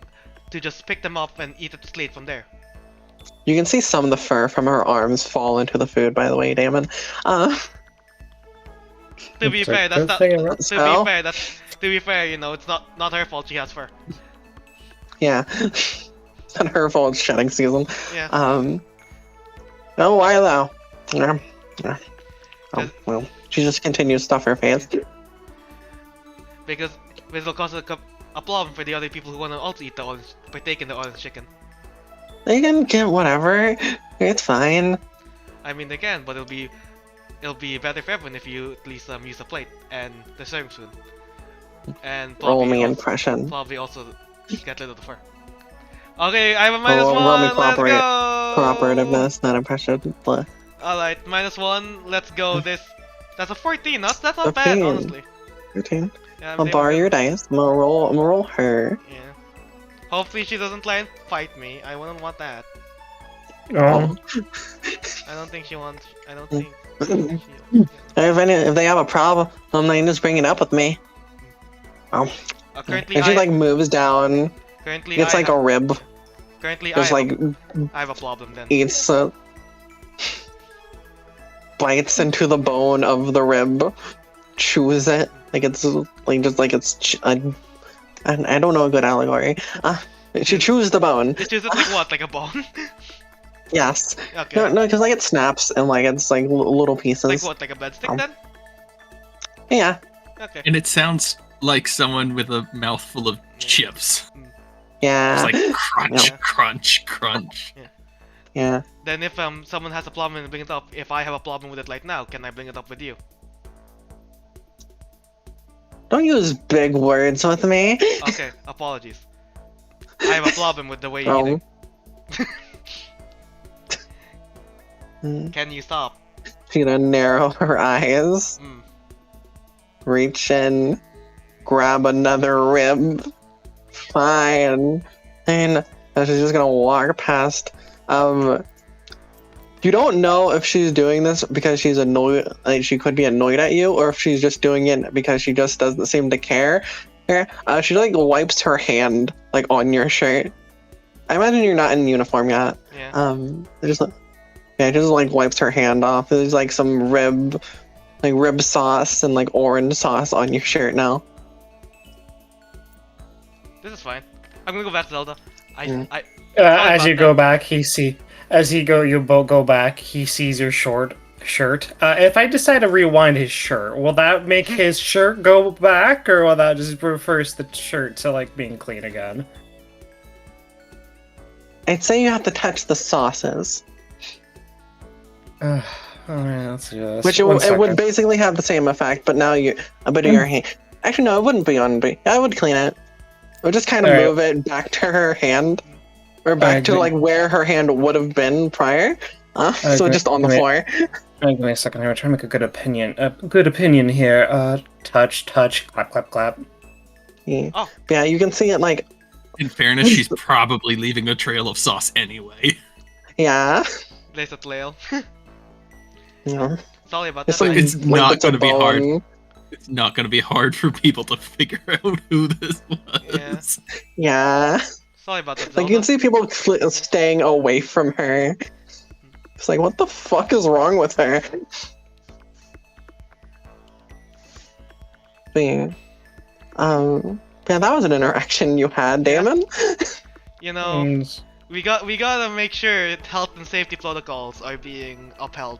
to just pick them up and eat it straight from there. You can see some of the fur from her arms fall into the food, by the way, Damon. To be It's a fair, that's good not. thing I'm To be fair, it's not her fault she has fur. Yeah. It's not her fault it's shedding season. Yeah. Oh, why though? Oh, well, she just continues to stuff her face. Because this will cause a problem for the other people who want to also eat partake in the orange chicken. They can get whatever. It's fine. I mean, they can, but it'll be better for everyone if you at least use a plate and the serving spoon. And Roll me also, impression. probably also get rid of the fur. Okay, I have a minus Roll me one. Let's go. Cooperativeness, not impression. Blah. All right, -1. Let's go. That's a 14. That's not bad, 15. honestly. 13. Yeah, I'll borrow your dice. I'm gonna roll her. Yeah. Hopefully she doesn't try and fight me. I wouldn't want that. Oh. I don't think she wants. I don't Mm. think. She, If they have a problem, they can just bring it up with me. currently, And she like moves down. currently It's I like a rib. Currently, just like I have a problem then. eats, bites into the bone of the rib, chews it like it's like just like it's. I don't know a good allegory. She chews the bone. It chews it like what? Like a bone? Yes. Okay. No, because like it snaps and like it's like little pieces. Like what? Like a bedstick then? Yeah. Okay. And it sounds like someone with a mouthful of chips. Yeah. It's like crunch, Yeah. crunch, crunch. Yeah. Then if someone has a problem and bring it up, if I have a problem with it right now, can I bring it up with you? Don't use big words with me. Okay, apologies. I have a problem with the way you're eating. Can you stop? She's gonna narrow her eyes, Mm. reach in, grab another rib. Fine. And she's just gonna walk past. You don't know if she's doing this because she's annoyed, like she could be annoyed at you, or if she's just doing it because she just doesn't seem to care. She like wipes her hand like on your shirt. I imagine you're not in uniform yet. Yeah. Just like wipes her hand off. There's like some rib sauce and like orange sauce on your shirt now. This is fine. I'm gonna go back to Zelda. As you go back, you both go back, he sees your shirt. If I decide to rewind his shirt, will that make his shirt go back, or will that just reverse the shirt to like being clean again? I'd say you have to touch the sauces, Alright, let's do this. which it would basically have the same effect, but now you a bit of your hand. Actually, no, it wouldn't be on. I would clean it. I would just kind of Alright. move it back to her hand, or back to like where her hand would have been prior. So just on the floor. Give me a second here. I'm trying to make a good opinion here. Touch, clap, clap, clap. Yeah. Oh. Yeah, you can see it like. In fairness, she's probably leaving a trail of sauce anyway. Yeah. Lace a flail. Yeah. Sorry about It's that. like, It's like not it's a gonna be hard. bone. It's not going to be hard for people to figure out who this was. Yeah. Sorry about that, Like you can Zelda. see people staying away from her. It's like, what the fuck is wrong with her? Yeah. Yeah, that was an interaction you had, Damon. You know, Mm, we gotta make sure health and safety protocols are being upheld.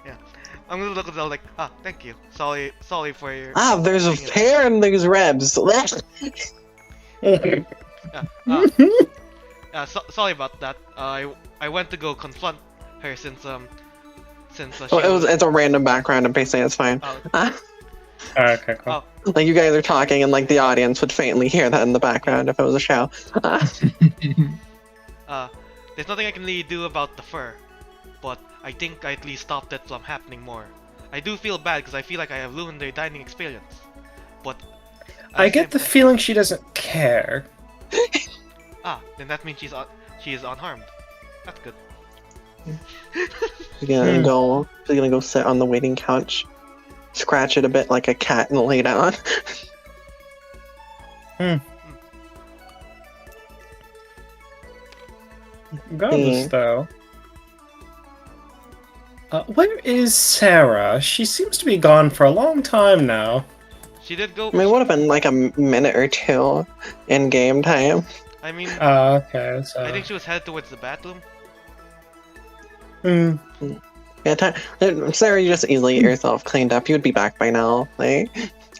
Yeah. I'm gonna look at Zelda like, thank you. Sorry for your... There's a bringing it up. hair and there's ribs. Sorry about that. I went to go confront her since she It's a random background and basically it's fine. okay, cool. Oh. Like you guys are talking and like the audience would faintly hear that in the background if it was a show. There's nothing I can really do about the fur, but I think I at least stopped it from happening more. I do feel bad because I feel like I have ruined their dining experience, but at I get the same time- feeling she doesn't care. then that means she is unharmed. That's good. She's gonna go sit on the waiting couch, scratch it a bit like a cat and lay down. Regardless, though. Where is Serra? She seems to be gone for a long time now. She did go. I mean, it would have been like a minute or two in game time. I mean, Okay, so... I think she was headed towards the bathroom. Yeah, Sarah, you just easily get yourself cleaned up. You'd be back by now. Like,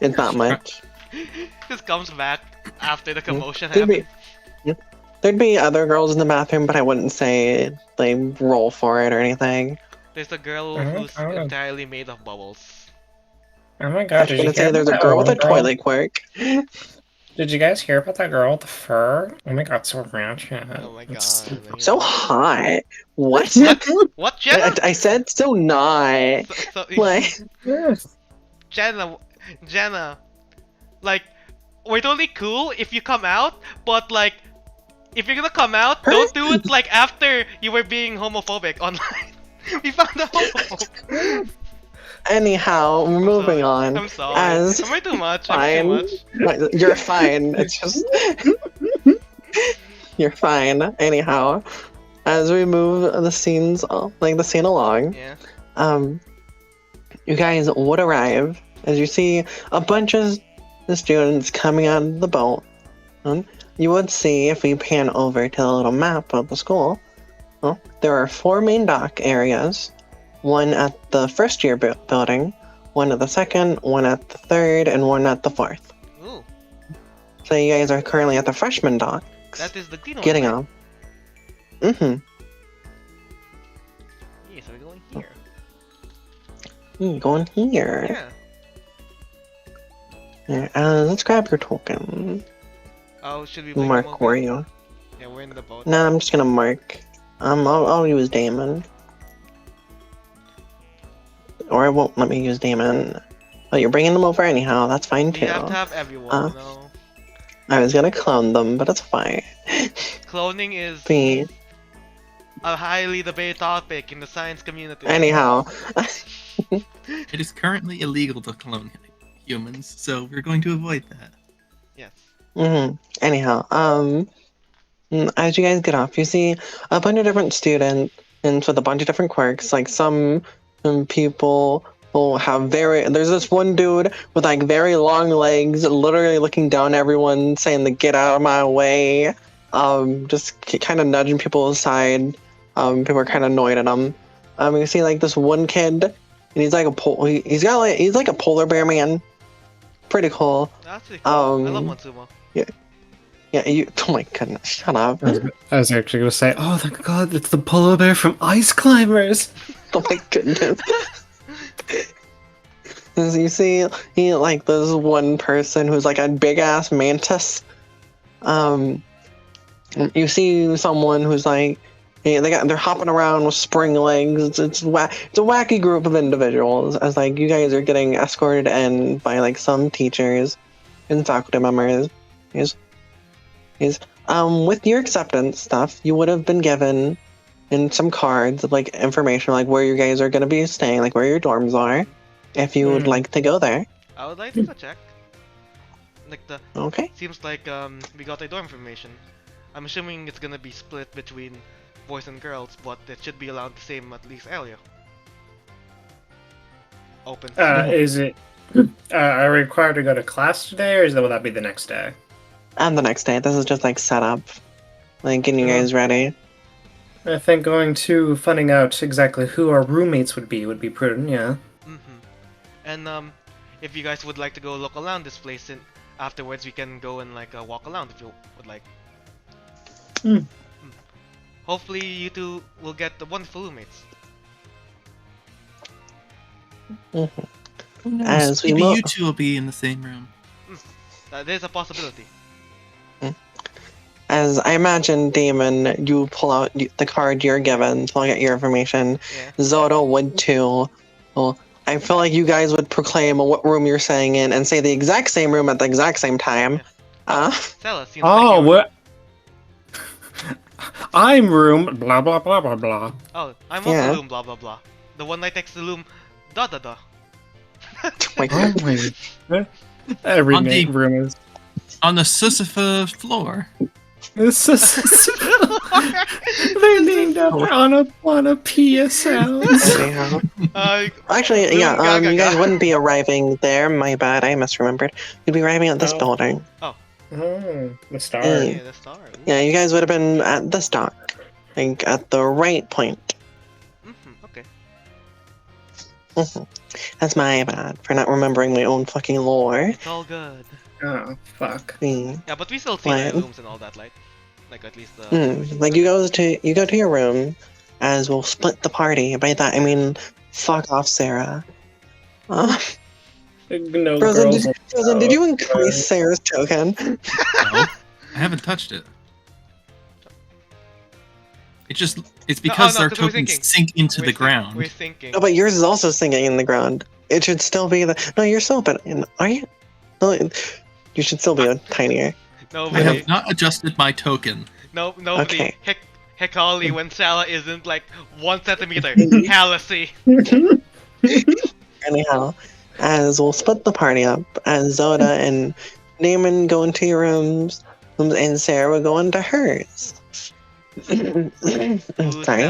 it's not much. Just comes back after the commotion There'd happened. there'd be other girls in the bathroom, but I wouldn't say they roll for it or anything. There's a girl Oh, who's oh. entirely made of bubbles. Oh my I god, was did you gonna say hear there's a about girl with a that girl? toilet quirk. Did you guys hear about that girl with the fur? Oh my god, so ratchet. Oh my god. It's- So hot. What? What, Jenna? I said so not. Like, Jenna, like, we're totally cool if you come out, but like, if you're gonna come out, don't do it like after you were being homophobic online. We found a homophobe. anyhow, we're moving on. I'm sorry. As Am I too much? fine. I'm too much. You're fine. It's just You're fine. Anyhow, as we move the scene along, Yeah. You guys would arrive as you see a bunch of the students coming out of the boat. You would see, if we pan over to the little map of the school, there are 4 main dock areas. One at the first year building, one at the second, one at the third, and one at the fourth. Ooh, So you guys are currently at the freshman dock. that is the green one. Getting right? on. Mm-hmm. Yeah, so we're going here. Going here. Yeah. Let's grab your token. Oh, should we bring Mark them where over? you. Yeah, we're in the boat. Nah, I'm just gonna mark. I'll use Damon. Or it won't let me use Damon. Oh, you're bringing them over anyhow. That's fine too. You have to have everyone, no? I was gonna clone them, but it's fine. Cloning is Be a highly debated topic in the science community. anyhow. It is currently illegal to clone humans, so we're going to avoid that. Yes. Anyhow, as you guys get off, you see a bunch of different students with a bunch of different quirks. Like some people will have there's this one dude with like very long legs, literally looking down at everyone, saying to get out of my way. Just kind of nudging people aside. People are kind of annoyed at him. You see like this one kid, and he's like he's like a polar bear man. Pretty cool. That's pretty cool. I love Monsumo. Yeah, oh my goodness, shut up. I was actually going to say, oh my god, it's the polar bear from Ice Climbers! Oh my goodness. As you see, like this one person who's like a big ass mantis. You see someone who's like, they're hopping around with spring legs. It's a wacky group of individuals. As like you guys are getting escorted in by like some teachers and faculty members. With your acceptance stuff, you would have been given in some cards of like information like where you guys are going to be staying, like where your dorms are, if you would like to go there. I would like to go check. Like Okay. seems like we got a dorm information. I'm assuming it's gonna be split between boys and girls, but it should be allowed the same at least area. Open. Is it... are we required to go to class today, or will that be the next day? And the next day, this is just like set up, like getting you guys ready. I think going to finding out exactly who our roommates would be prudent, yeah. And if you guys would like to go look around this place, and afterwards we can go and like walk around if you would like. Hopefully you two will get the wonderful roommates. As we Maybe move, you two will be in the same room. There's a possibility. as I imagine, Damon, you pull out the card you're given to look at your information. Yeah. Zoda would too. Well, I feel like you guys would proclaim what room you're staying in and say the exact same room at the exact same time. Serra seems Oh, like what? I'm room blah blah blah blah blah. Oh, I'm Yeah. on the loom, blah blah blah. The one right next to the loom, da da da. Like, Oh my! Every On the- room is. On the Sisyphus floor. This is. They named after on a PSL. anyhow. Uh, Actually, Boom, yeah, gaga, you guys gaga. wouldn't be arriving there. My bad, I misremembered. You'd be arriving at this Oh. building. Oh, the star. Mm. yeah, the star. Ooh. Yeah, you guys would have been at this dock, like at the right point. Okay. That's my bad for not remembering my own fucking lore. It's all good. Oh fuck. Yeah, but we still see the What? rooms and all that, like at least the. Like you go to your room, as we'll split the party. By that I mean, fuck off, Serra. No Frozen, girls. did you increase Sarah's token? No, I haven't touched it. It's because no, our 'cause we're tokens thinking. sink into We're the think- ground. We're thinking. No, but yours is also sinking in the ground. It should still be the. No, you're still but are you? No, you should still be tinier. I Nobody. have not adjusted my token. Nobody. Okay. Hikari when Serra isn't like 1 centimeter. Fallacy. Anyhow, as we'll split the party up, as Zoda and Damon go into your rooms, and Sarah will go into hers. Ooh, Sorry.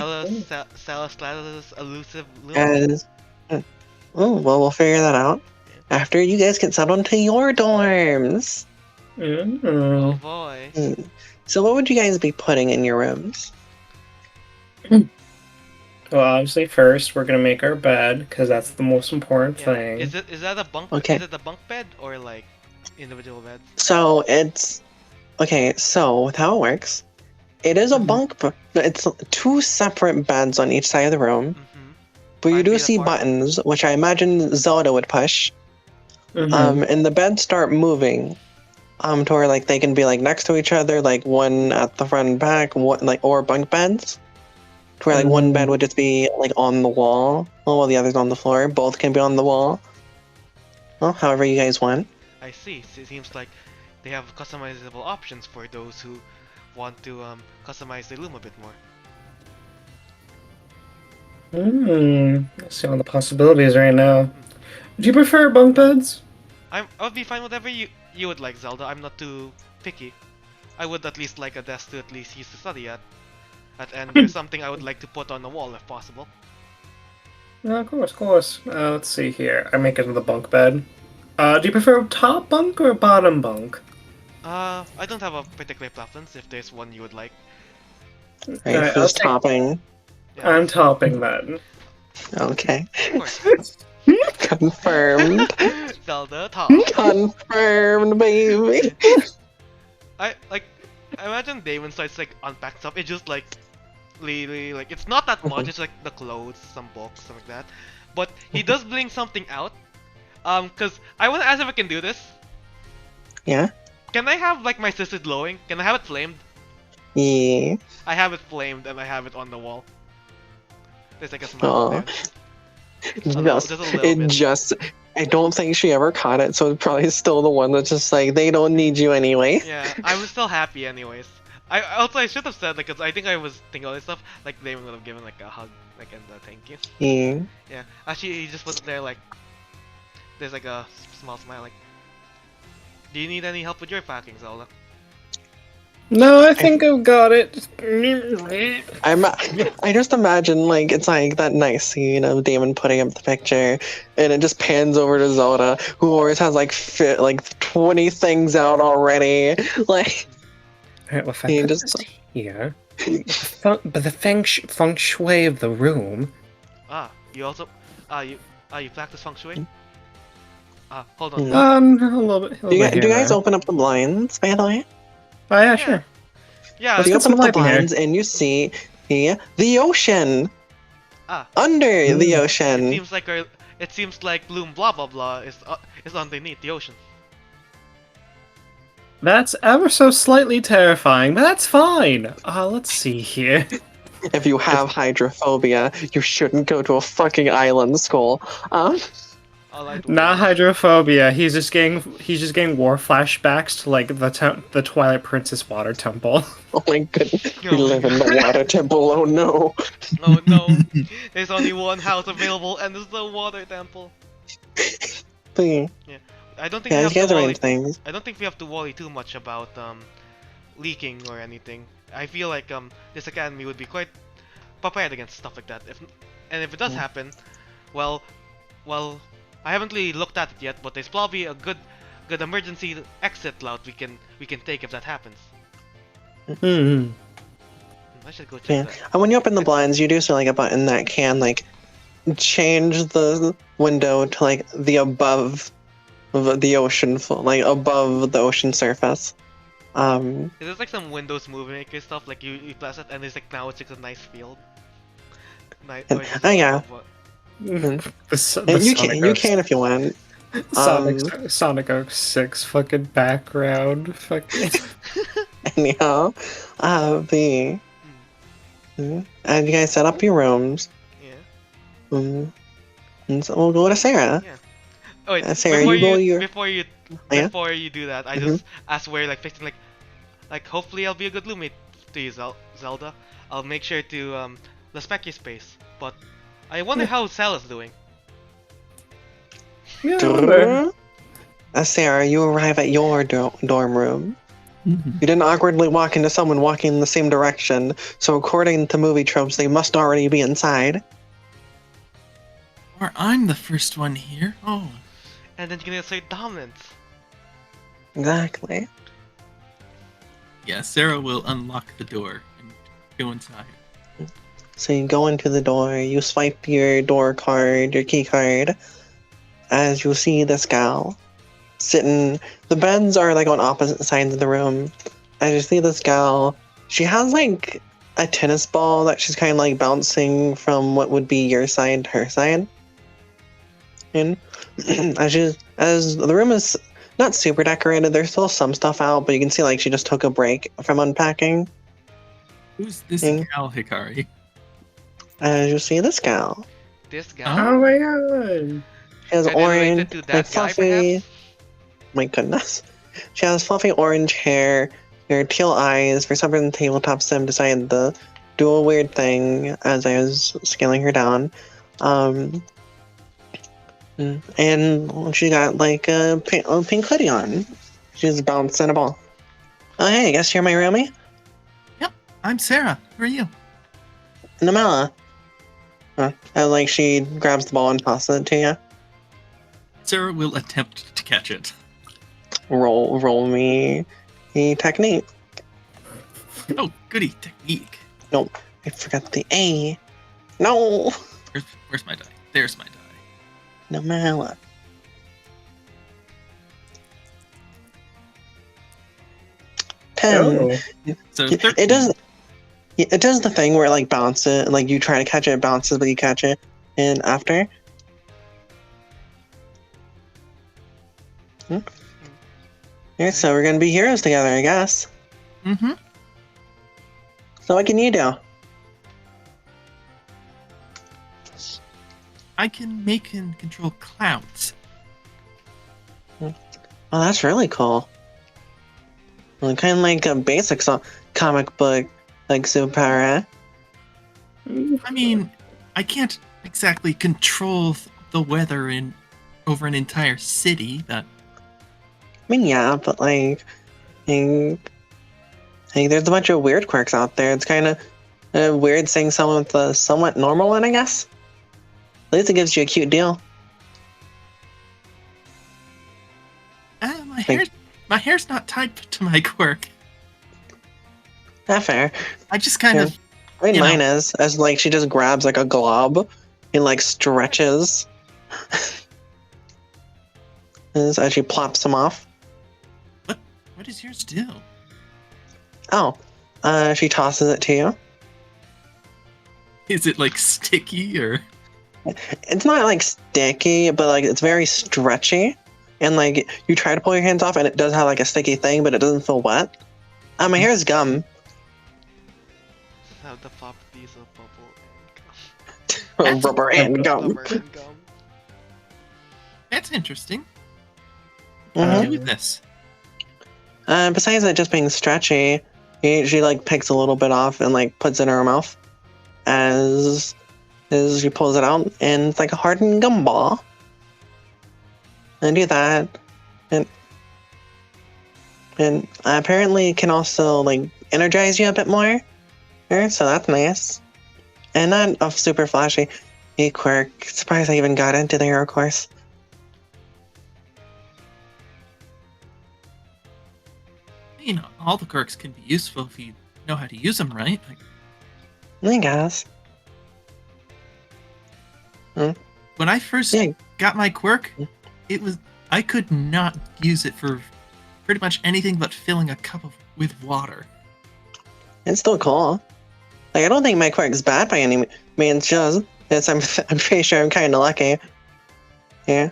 Stella's elusive loom. As, oh, well, we'll figure that out after you guys get settled into your dorms. Oh Mm. boy. So, what would you guys be putting in your rooms? Well, obviously, first we're gonna make our bed because that's the most important Yeah. thing. Is that a bunk? Okay. Is it a bunk bed or like individual beds? So it's okay. So with how it works, it is a bunk. It's 2 separate beds on each side of the room. Mm-hmm. But you 5 do feet see apart. buttons, which I imagine Zelda would push. Mhm. And the beds start moving. To where like they can be like next to each other, like one at the front and back, one like or bunk beds. To where like one bed would just be like on the wall, while the other's on the floor. Both can be on the wall. Well, however you guys want. I see. So it seems like they have customizable options for those who want to customize the loom a bit more. Let's see all the possibilities right now. Do you prefer bunk beds? I would be fine whatever you would like, Zelda. I'm not too picky. I would at least like a desk to at least use to study at. And there's something I would like to put on the wall if possible. Of course, of course. Let's see here. I make it into the bunk bed. Do you prefer top bunk or bottom bunk? I don't have a particular preference. If there's one you would like. Right, Alright, who's I'll take- topping? Yeah, I'm topping then. Okay. of course. Confirmed. Zelda top. Confirmed, baby. I imagine Damon starts like unpack stuff. It's just like really like it's not that much. It's like the clothes, some books, something like that. But he does bling something out. Cause I want to ask if I can do this. Yeah. Can I have like my sister glowing? Can I have it flamed? Yeah. I have it flamed and I have it on the wall. There's like a smile there. Just, just a little bit. just. I don't think she ever caught it, so it's probably still the one that's just like they don't need you anyway. Yeah, I was still happy anyways. I should have said like, cause I think I was thinking all this stuff. Like Damon would have given like a hug, like and a thank you. Yeah. Yeah, actually he just put it there like. There's like a small smile like. Do you need any help with your packing, Zelda? No, I think I've got it. I just imagine like it's like that nice scene of Damon putting up the picture, and it just pans over to Zelda, who always has like 20 things out already. Like, Alright, well, if I he put just this here, but the feng shui of the room. You also you practice feng shui? Hold on. A little bit. do you guys open up the blinds, by the way? Oh yeah, sure. Yeah, Let's You get open up the light in here. blinds and you see the ocean. Under the it ocean. seems like Bloom blah blah blah is underneath the ocean. That's ever so slightly terrifying, but that's fine. Let's see here. If you have hydrophobia, you shouldn't go to a fucking island school. Not hydrophobia. He's just getting war flashbacks to like the Twilight Princess water temple. Oh my goodness, we live in the water temple. Oh no. Oh no, there's only one house available, and it's the water temple. Yeah, I don't think you we have guys to worry. arrange things. I don't think we have to worry too much about leaking or anything. I feel like this academy would be quite prepared against stuff like that. If it does happen, well, I haven't really looked at it yet, but there's probably a good emergency exit route we can take if that happens. Hmm. I should go check Yeah, that. and when you open the blinds, you do see like a button that can like change the window to like the above of the ocean, like above the ocean surface. There's like some Windows Movie Maker stuff, like you press it and it's like now it's like a nice field. Yeah. The You can if you want. Sonic 06 fucking background. Fucking. Anyhow, and you guys set up your rooms. Yeah. And so we'll go to Serra. Yeah. Oh wait, Sarah, before you do that, I just asked where like fixing like hopefully I'll be a good roommate to you, Zelda. I'll make sure to respect your space. But I wonder how Sella's doing. Yeah, Sarah, you arrive at your dorm room. You didn't awkwardly walk into someone walking in the same direction, so according to movie tropes, they must already be inside. Or I'm the first one here. Oh, And then you're gonna say dominance. Exactly. yeah. Serra will unlock the door and go inside. So you go into the door, you swipe your door card, your key card, as you see this gal sitting. The beds are like on opposite sides of the room. As you see this gal, she has like a tennis ball that she's kind of like bouncing from what would be your side to her side. And as the room is not super decorated, there's still some stuff out, but you can see like she just took a break from unpacking. Who's this Mm. gal, Hikari? As you see this gal, This guy. Oh my god. she has Kinda orange, related to like that guy, fluffy. perhaps? My goodness, she has fluffy orange hair, her teal eyes. For some reason, tabletop sim decided to do a weird thing as I was scaling her down. And she got like a pink hoodie on. She's bouncing a ball. Oh, hey, I guess you're my roomie? Yep, I'm Serra. Who are you? Namella. And like she grabs the ball and tosses it to you. Serra will attempt to catch it. Roll me a technique. Oh, goody technique. Nope, I forgot the A. No, Where's my die? There's my die. Namella. Ten. Oh. So 13. It does the thing where it like bounces, like you try to catch it, it bounces, but you catch it, and after. Yeah, so we're gonna be heroes together, I guess. Mm-hmm. So what can you do? I can make and control clouds. Oh, that's really cool. Well, kind of like a basic comic book, like superpower. I mean, I can't exactly control the weather over an entire city. That I mean, yeah, but like, there's a bunch of weird quirks out there. It's kind of weird seeing someone with a somewhat normal one, I guess. At least it gives you a cute deal. my hair's not tied to my quirk. Not fair. I just kind of. I mean, You know. mine is, as like she just grabs like a glob and like stretches as she plops them off. What does yours do? Oh, she tosses it to you. Is it like sticky or? It's not like sticky, but like it's very stretchy. And like you try to pull your hands off and it does have like a sticky thing, but it doesn't feel wet. My hair is gum. Have the pop piece of bubble and Rubber and gum. Rubber and gum. That's interesting. Mhm. What do you do with this? Besides it just being stretchy, she like picks a little bit off and like puts it in her mouth as she pulls it out, and it's like a hardened gumball. And do that, and apparently can also like energize you a bit more. So that's nice, and not a super flashy quirk. Surprised I even got into the hero course. You know, all the quirks can be useful if you know how to use them, right? Like, I guess. when I first Yeah. got my quirk, I could not use it for pretty much anything but filling a cup with water. It's still cool. Like, I don't think my quirk's bad by any means, just I'm pretty sure I'm kind of lucky. Yeah.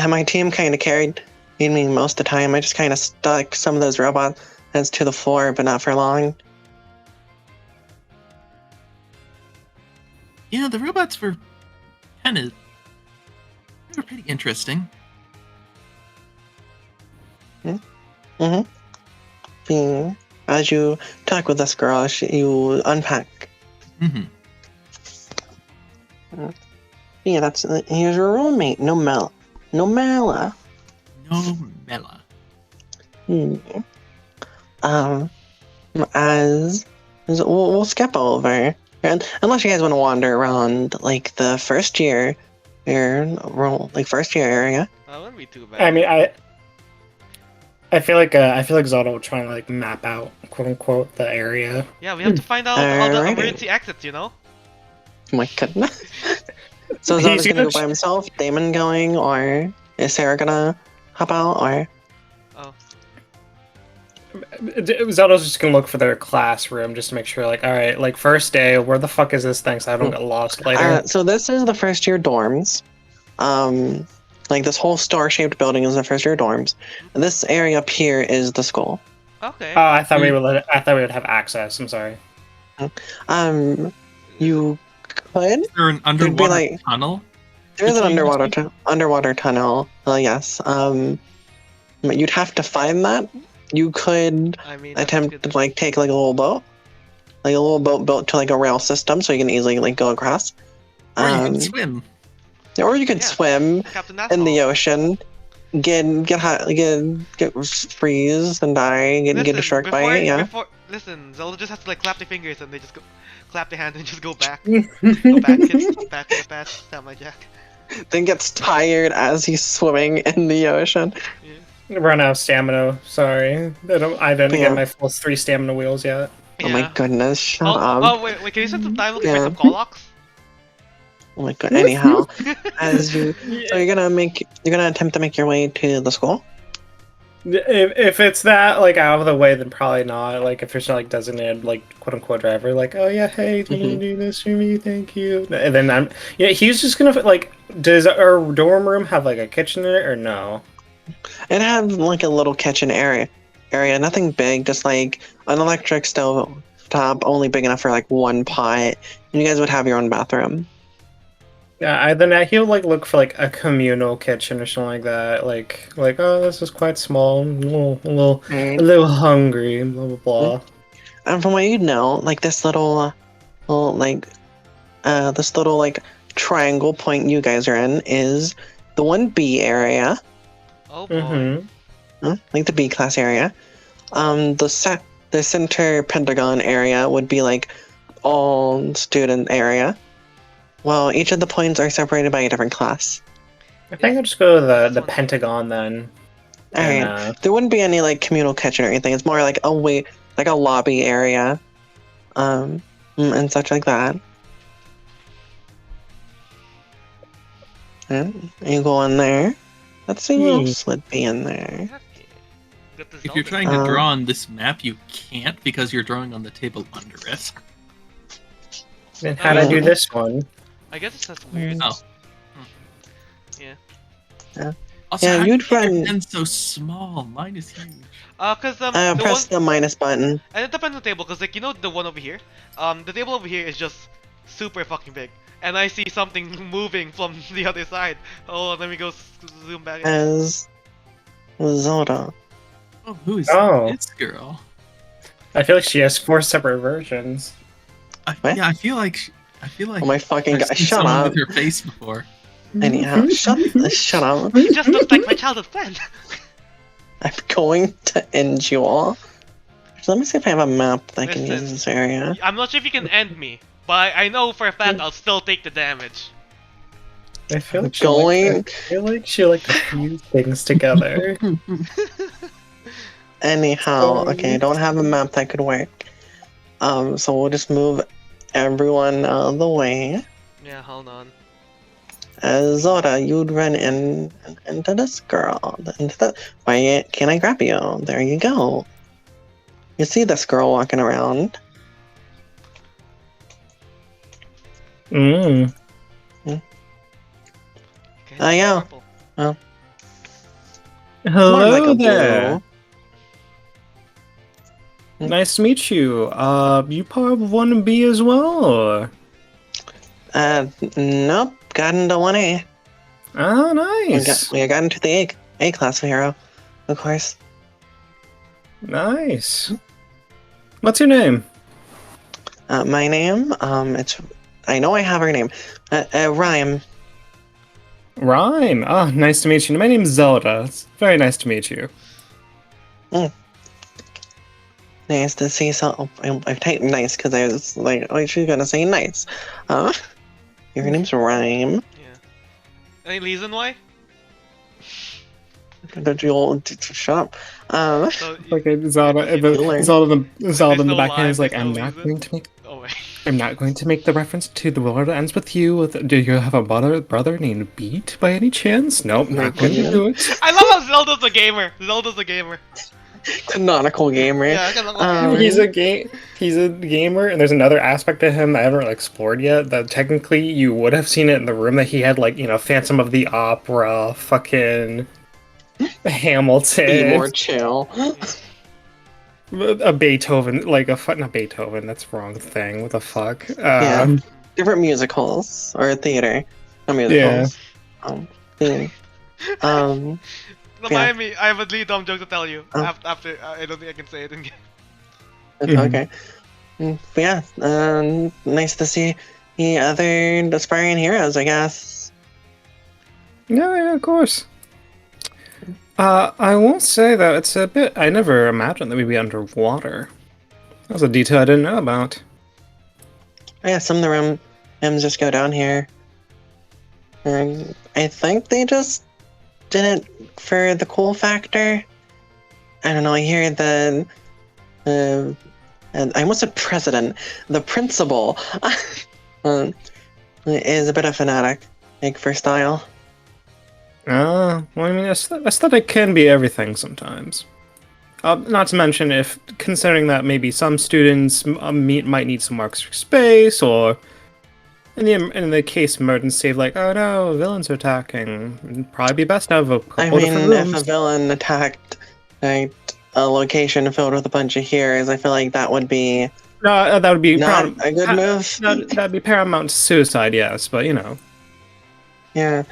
My team kind of carried me most of the time. I just kind of stuck some of those robots to the floor, but not for long. You know, the robots were they were pretty interesting. Mm-hmm. As you talk with this girl, you unpack. Mm-hmm. Yeah, here's your roommate, Nomella. No Mela. as we'll skip over, and unless you guys want to wander around like the first year area. That wouldn't be too bad. I mean, I feel like Zelda will try and like map out, quote unquote, the area. Yeah, we have to find out all the Alrighty. emergency exits, you know? Oh my goodness. So He's Zelda's gonna gonna go by himself, Damon going, or is Serra gonna hop out, or? Oh. Zelda's just gonna look for their classroom just to make sure, like, all right, like first day, where the fuck is this thing so I don't get lost later. So this is the first year dorms. Like this whole star-shaped building is the first year dorms. This area up here is the school. Okay. Oh, I thought we would have access. I'm sorry. You could. Is there an underwater like- tunnel? There is an Between underwater tunnel. Yes. You'd have to find that. You could I mean, that's attempt good. to like take like a little boat built to like a rail system, so you can easily like go across. Or you can swim. Or you could Yeah. swim Captain in the Asphalt. ocean, get hot, get freeze and die, get a Listen, shark bite. Yeah. Listen, Zelda just has to like clap their fingers and they just go, clap their hands and just go back. Go back, kids. Back, tap my jack. Then gets tired as he's swimming in the ocean. Run out of stamina. Sorry, I didn't Yeah. get my full 3 stamina wheels yet. Oh my goodness! Shut up! Oh, wait, can you spend some time looking Yeah. for some Colox? Oh my god. Anyhow, as so you're gonna attempt to make your way to the school. If it's that like out of the way, then probably not. Like if there's not like designated like quote unquote driver, like oh yeah, hey, can you do this for me? Thank you. And then he's just gonna like. Does our dorm room have like a kitchen in it or no? It had like a little kitchen area, nothing big, just like an electric stove top, only big enough for like one pot, and you guys would have your own bathroom. Yeah, then he'll like look for like a communal kitchen or something like that. Like oh, this is quite small, a little hungry, blah blah blah. And from what you know, like this little triangle point you guys are in is the 1B area, Oh boy. like the B class area. The center pentagon area would be like all student area. Well, each of the points are separated by a different class. I think I'll just go to the Pentagon then. Alright. There wouldn't be any like communal kitchen or anything. It's more like a lobby area, and such like that. And you go in there. Let's see who else would be in there. Got the If you're Zelda. trying to draw on this map, you can't because you're drawing on the table under it. Then how'd I do this one? I guess it's just weird. Oh. Yeah. Also, Yeah, how you'd come your run- pen's so small? Mine is huge. Cause the one, Press the minus button. and it depends on the table, cause like you know the one over here, the table over here is just super fucking big, and I see something moving from the other side. Oh, let me go zoom back in. As Zelda. Oh, who is Oh. this girl? I feel like she has 4 separate versions. What? Yeah, I feel like Oh my fucking I've god! seen Shut someone up! with her face before. Anyhow, shut up! He just looks like my childhood friend. I'm going to end you all. So let me see if I have a map that I can use in Listen. this area. I'm not sure if you can end me, but I know for a fact I'll still take the damage. I feel like she liked to fuse things together. Anyhow, okay, I don't have a map that could work. So we'll just move everyone out of the way. Yeah, hold on. As Zelda, you'd run into this girl. Why can't I grab you? There you go. You see this girl walking around. Mm. Okay, Yeah. purple. More Hello like a there. blue. Nice to meet you. You part of 1B as well? Nope. Got into 1A. Oh, nice. We got into the A class of hero, of course. Nice. What's your name? My name, I know I have her name. Rhyme. Rhyme. Oh, nice to meet you. My name's Zelda. It's very nice to meet you. Nice to see some. I've typed nice because I was like, oh, she's gonna say nice. Your name's Rhyme. Yeah. Any reason why? Don't you all shut up? So Like Zelda, Zelda- Zelda in the no back end is line, like, there's I'm no not reason." going to make. Oh wait. I'm not going to make the reference to the world ends with you. Do you have a brother named Beat by any chance? Nope, not going to do it. I love how Zelda's a gamer. Zelda's a gamer. Canonical gamer. Yeah, canonical gamer. He's a gamer, and there's another aspect to him that I haven't really explored yet. That technically you would have seen it in the room that he had, like, you know, Phantom of the Opera, fucking Hamilton, Be more chill. a Beethoven, like not Beethoven. That's the wrong thing. What the fuck? Yeah. Different musicals or theater. Not musicals. Theme. Remind me, I have a really dumb joke to tell you. After I don't think I can say it in game. Okay. But yeah, nice to see the other aspiring heroes, I guess. Yeah, of course. I won't say that it's a bit. I never imagined that we'd be underwater. That's a detail I didn't know about. Oh, yeah, some of the rooms just go down here. And I think they just did it for the cool factor. I don't know, I hear the and I almost said president. The principal is a bit of a fanatic, like, for style. Well, I mean, aesthetic can be everything sometimes. Not to mention, if considering that maybe some students might need some more extra space, or in the case of emergency, like, oh no, villains are attacking, it'd probably be best to have a couple different rooms. If a villain attacked like a location filled with a bunch of heroes, I feel like that would be that would be not a good move. That'd be paramount to suicide, yes, but you know. Yeah.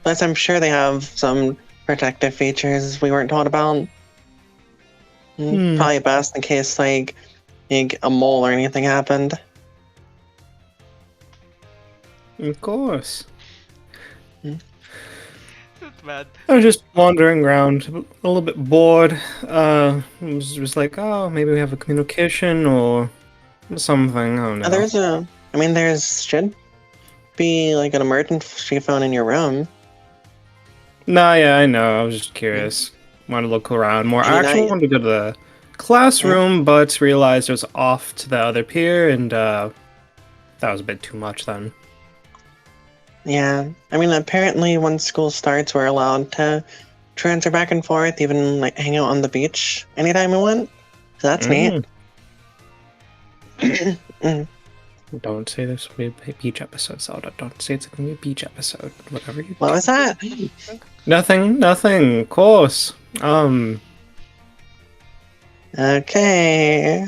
Plus, I'm sure they have some protective features we weren't told about. Probably best in case like a mole or anything happened. Of course. It's bad. I was just wandering around, a little bit bored. Was like, oh, maybe we have a communication or something. I don't know. There should be like an emergency phone in your room. Nah, yeah, I know. I was just curious. Wanted to look around more. I actually wanted to go to the classroom, but realized it was off to the other pier, and that was a bit too much then. Yeah, apparently once school starts, we're allowed to transfer back and forth, even like hang out on the beach anytime we want. So that's neat. Don't say this will be a beach episode, Zelda. Don't say it's gonna be a beach episode. Whatever you. What was that? Nothing. Of course. Okay.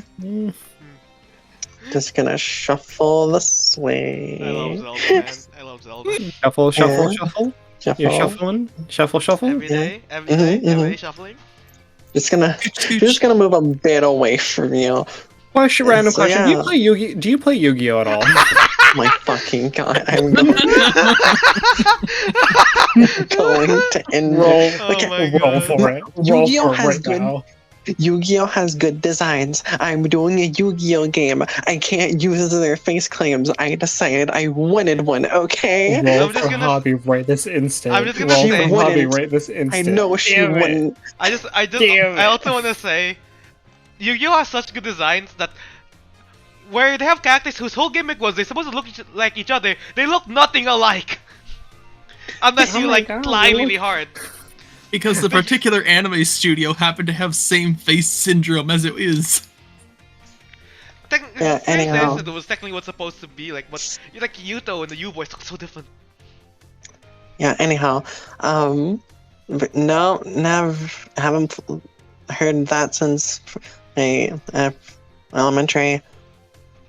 Just gonna shuffle this way. I love Zelda, man. I love Zelda. Shuffle. Shuffle. You're shuffling. Shuffle. Every day, every day shuffling. Just gonna move a bit away from you. Random question. Yeah. Do you play Yu-Gi-Oh at all? My fucking god! I'm going to end. Roll for it. Yu-Gi-Oh has good. Yu-Gi-Oh has good designs. I'm doing a Yu-Gi-Oh game. I can't use their face claims. I decided I wanted one. Okay. Roll for hobby right this instant. I'm just gonna Roll say- for hobby right this instant. I know she Damn it. wouldn't. I also want to say, Yu-Gi-Oh has such good designs that where they have characters whose whole gimmick was they're supposed to look like each other, they look nothing alike. Unless you try really hard. Because the particular anime studio happened to have same face syndrome as it is. Anyhow. It was technically what's supposed to be like, but like Yuto and the U-boys look so different. Yeah. Anyhow, but no, haven't heard that since elementary.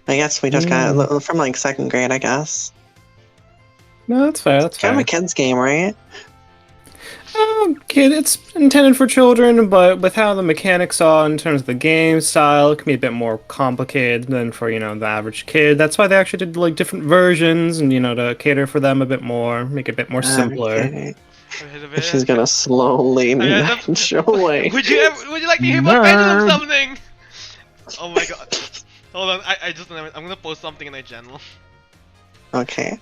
I guess we just got it from like second grade. I guess. No, that's fair. That's Kind of a kid's game, right? Kid, it's intended for children, but with how the mechanics are in terms of the game style, it can be a bit more complicated than for, the average kid. That's why they actually did like different versions and, to cater for them a bit more, make it a bit more simpler. Okay. She's gonna slowly nudge away. Would you like to hear about pendulum summoning? Oh my god. Hold on, I just I'm gonna post something in my channel. Okay.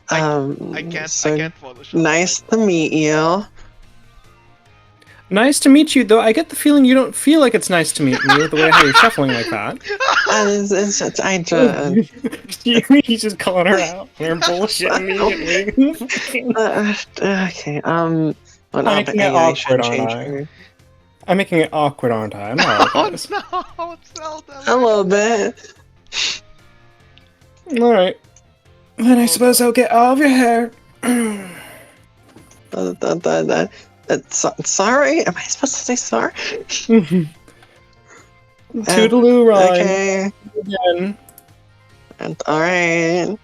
I can't Photoshop. Nice to meet you. Nice to meet you, though. I get the feeling you don't feel like it's nice to meet me with the way how you're shuffling like that. He's just calling her out. They're bullshit immediately. Okay. I'm making it awkward, aren't I? I'm making it awkward, aren't I? Oh no, Zelda. A little bit. Alright. Then I suppose I'll get all of your hair. Sorry? Am I supposed to say sorry? Toodaloo, Ryan. Okay. Again. And alright.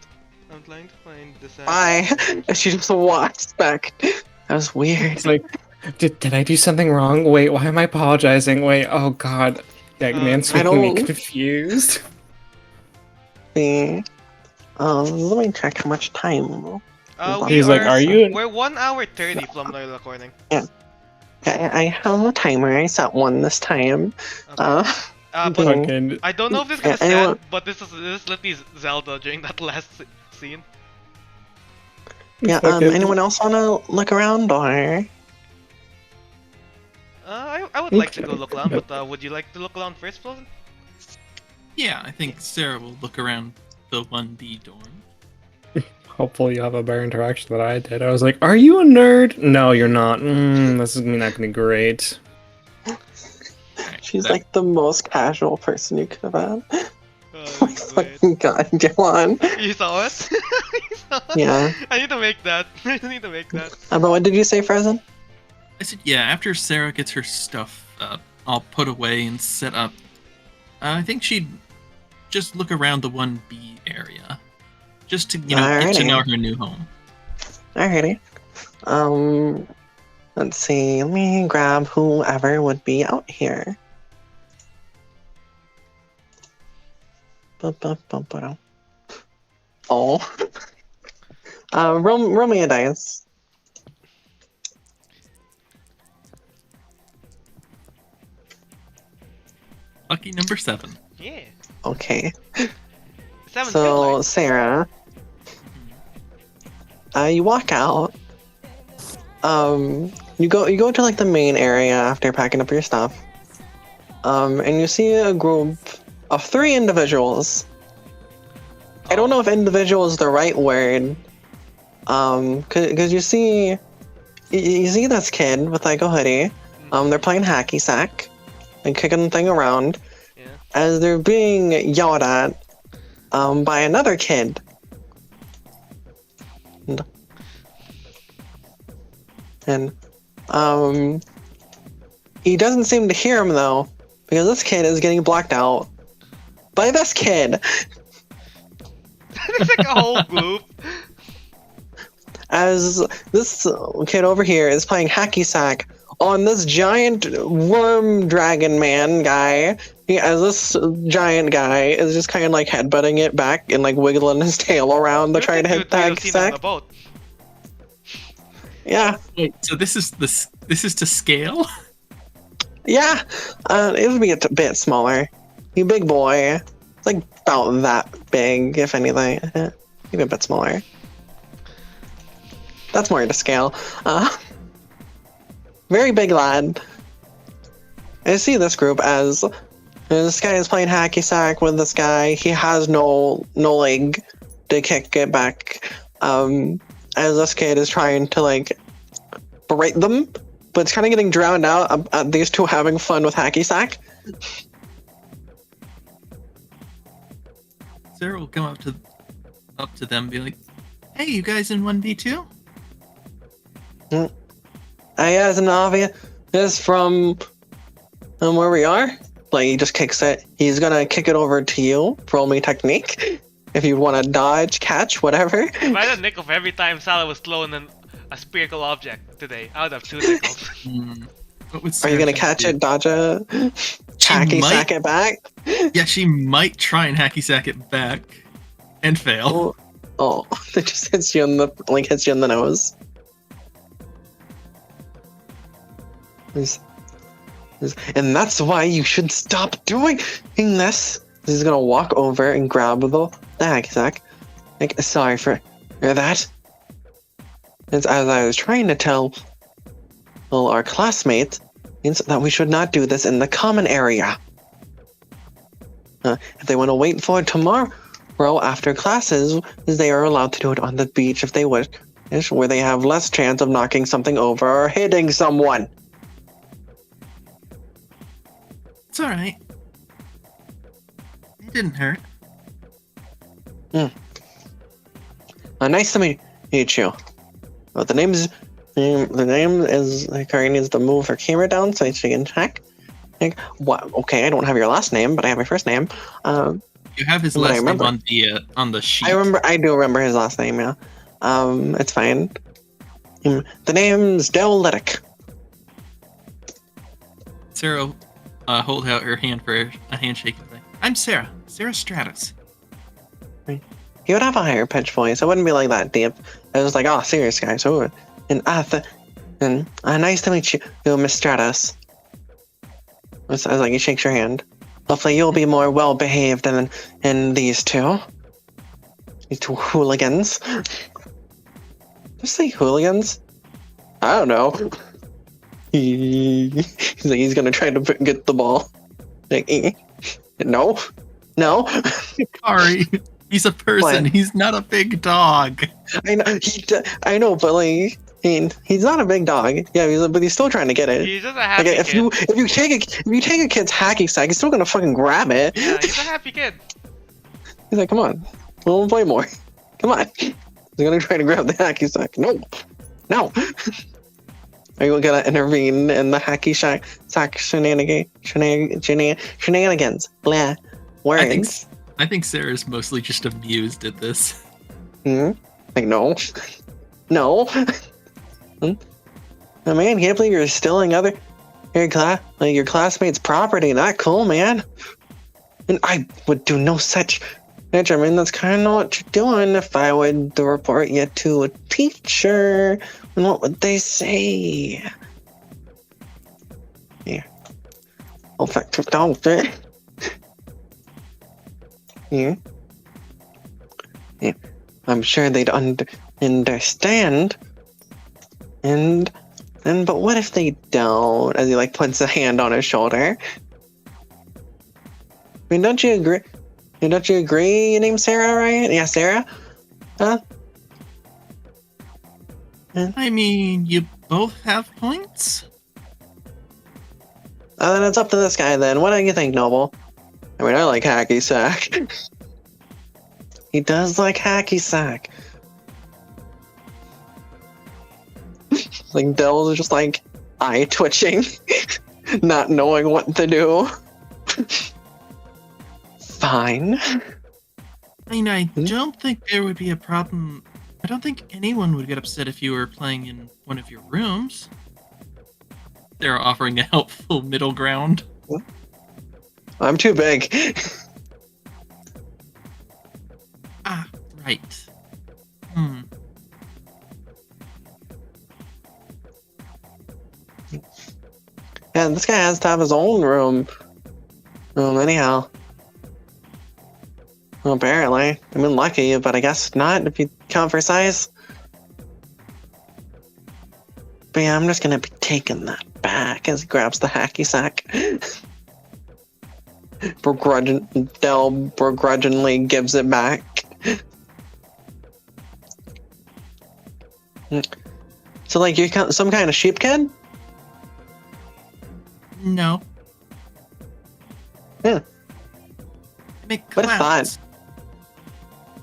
I'm trying to find this. Bye. And she just walks back. That was weird. It's like, did I do something wrong? Wait, why am I apologizing? Wait, oh god. Eggman's making me confused. Let me check how much time. He's like, are you? We're 1 hour 30 from the recording. Yeah. I have a timer. I set one this time. Okay. But Okay. I don't know if this is gonna stand, but this is literally Zelda during that last scene. Yeah. Anyone else wanna look around or? I would like to go look around, but would you like to look around first, Frozen? Yeah, I think Serra will look around the 1B dorm. Hopefully you have a better interaction than I did. I was like, are you a nerd? No, you're not. This is not gonna be great. She's like the most casual person you could have had. Oh my fucking god, Dylan. You saw it? You saw it? Yeah. I need to make that. I need to make that. But what did you say, Frozen? I said, yeah, after Serra gets her stuff all put away and set up, I think she'd just look around the 1B area. Just to, get to know her new home. Alrighty. Let's see. Let me grab whoever would be out here. Oh. Roll me a dice. Lucky number 7. Yeah. Okay. 7 So, Serra, you walk out. You go to like the main area after packing up your stuff. And you see a group of 3 individuals. I don't know if individual is the right word. Cause you see this kid with like a hoodie. They're playing hacky sack and kicking the thing around. Yeah. As they're being yelled at by another kid. And he doesn't seem to hear him though, because this kid is getting blocked out by this kid. It's like a whole group. As this kid over here is playing hacky sack on this giant worm dragon man guy. As this giant guy is just kind of like headbutting it back and like wiggling his tail around to try to hit the hacky sack. Yeah. Wait, so this is to scale? Yeah. It would be a bit smaller. You big boy. It's like about that big, if anything. Maybe a bit smaller. That's more to scale. Very big lad. I see this group as this guy is playing hacky sack with this guy. He has no leg to kick it back. As this kid is trying to like berate them, but it's kind of getting drowned out at these two having fun with hacky sack. Serra will come up to them and be like, "Hey, you guys in 1v2?" As an obvious from where we are, like he just kicks it. He's gonna kick it over to you. Roll me technique. If you want to dodge, catch, whatever. If I had a nickel for every time Sala was throwing a spherical object today, I would have 2 nickels. Are you gonna catch it, dodge it, hacky sack it back? Yeah, she might try and hacky sack it back and fail. Oh, it just hits you in the nose. And that's why you should stop doing this. He's gonna walk over and grab the hacky sack. Like, sorry for that. As I was trying to tell our classmates that we should not do this in the common area. If they want to wait for tomorrow after classes, they are allowed to do it on the beach if they wish, where they have less chance of knocking something over or hitting someone. It's alright. It didn't hurt. Nice to meet you. The name is Hikari needs to move her camera down so she can check. Like, what? Okay, I don't have your last name, but I have your first name. You have his last name on the sheet. I do remember his last name. Yeah. It's fine. The name's Delitic. Serra hold out her hand for a handshake. I'm Serra. Serra Stratos. He would have a higher pitched voice. It wouldn't be like that deep. It was like, oh, serious guys. Oh, and nice to meet you, Miss Stratos. I was like, he shakes your hand. Hopefully, you'll be more well behaved than these two. These two hooligans. Just say hooligans. I don't know. He's like, he's gonna try to get the ball. Like, no. Hikari, he's a person. What? He's not a big dog. I know, but like, he's not a big dog. Yeah, but he's still trying to get it. He's just a happy kid. If you take a kid's hacky sack, he's still gonna fucking grab it. Yeah, he's a happy kid. He's like, come on, we'll play more. Come on. He's gonna try to grab the hacky sack. No. Are you gonna intervene in the hacky sack shenanigans? Blah. Words. I think Sarah's mostly just amused at this. Like, no. Oh, man, can't believe you're stealing your classmates' property. Not cool, man. And I would do no such. I mean, that's kind of what you're doing. If I would report you to a teacher, and what would they say? Yeah. Effective doctor. Yeah. I'm sure they'd understand. But what if they don't? As he like puts a hand on his shoulder. I mean, don't you agree? Don't you agree? Your name's Serra, right? Yeah, Serra. Huh? I mean, you both have points. Then it's up to this guy. Then, what do you think, Noble? I mean, I like hacky sack. He does like hacky sack. Like Dell's just like eye twitching, not knowing what to do. Fine. I mean, I don't think there would be a problem. I don't think anyone would get upset if you were playing in one of your rooms. They're offering a helpful middle ground. I'm too big. Right. Yeah, this guy has to have his own room. Anyhow. Well, apparently. I mean, lucky, but I guess not if you count for size. But yeah, I'm just gonna be taking that back as he grabs the hacky sack. Dell begrudgingly gives it back. So, like, you're some kind of sheep kid? No. Yeah. Make what if that?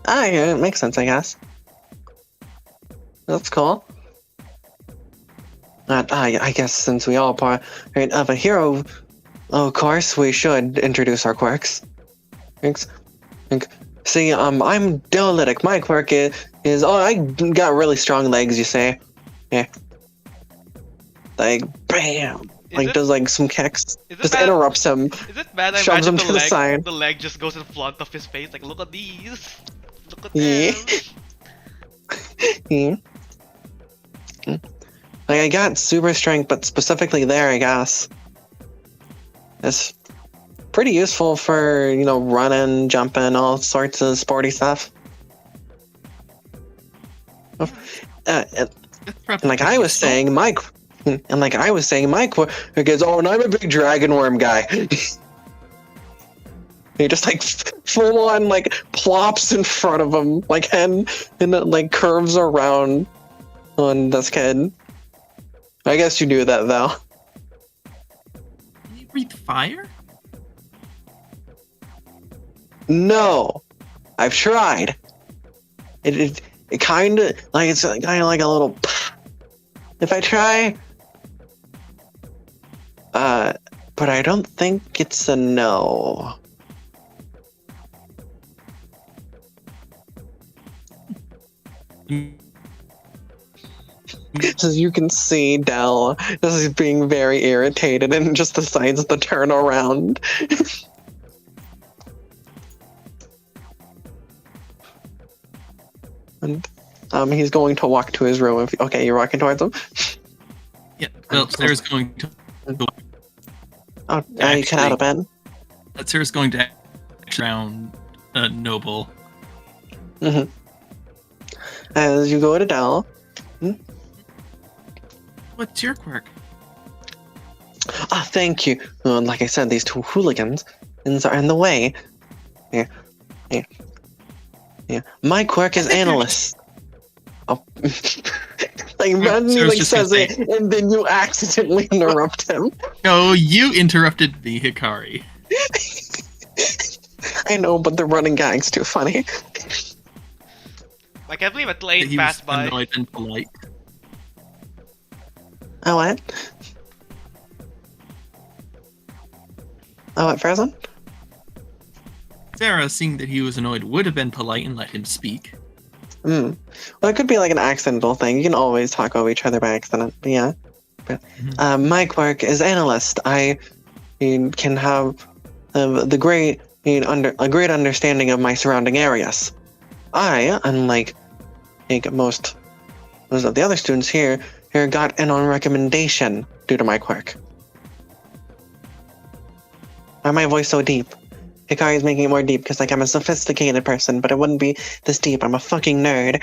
Yeah, it makes sense, I guess. That's cool. I guess since we all part of a hero, of course, we should introduce our quirks. Thanks. See, I'm Delitic. My quirk is I got really strong legs, you say. Yeah. Like, bam! Does like some kicks. Just interrupts him. Is it bad I shoves him imagine to the side. The leg just goes in front of his face, like, look at these. Look at yeah. them. Like, I got super strength, but specifically there, I guess. It's pretty useful for, you know, running, jumping, all sorts of sporty stuff. And like I was saying, my quirk is, oh, and I'm a big dragon worm guy. He just like full on like plops in front of him, like and it like curves around on this kid. I guess you do that though. Can you breathe fire? No, I've tried. It kind of like it's kind of like a little. If I try, but I don't think it's a no. As you can see, Dell is being very irritated and just decides to turn around. And he's going to walk to his room. Okay, you're walking towards him? Yeah, well, Sarah's going to... Oh, you cut out of bed? Sarah's going to around Noble. Mm-hmm. As you go to Dell. What's your quirk? Ah, thank you. Like I said, these two hooligans are in the way. Yeah. My quirk is analyst. Oh. Like, Randy like says it, and then you accidentally interrupt him. No, you interrupted me, Hikari. I know, but the running gag's too funny. I can't believe a plane passed by. Annoyed and polite. Oh, what? Oh, what, Frozen? Sarah, seeing that he was annoyed, would have been polite and let him speak. Well, it could be like an accidental thing. You can always talk over each other by accident. But yeah. But, my quirk is analyst. I can have a great understanding of my surrounding areas. I, unlike most of the other students here got in on recommendation due to my quirk. Why my voice so deep? Hikari's making it more deep because like I'm a sophisticated person, but it wouldn't be this deep. I'm a fucking nerd.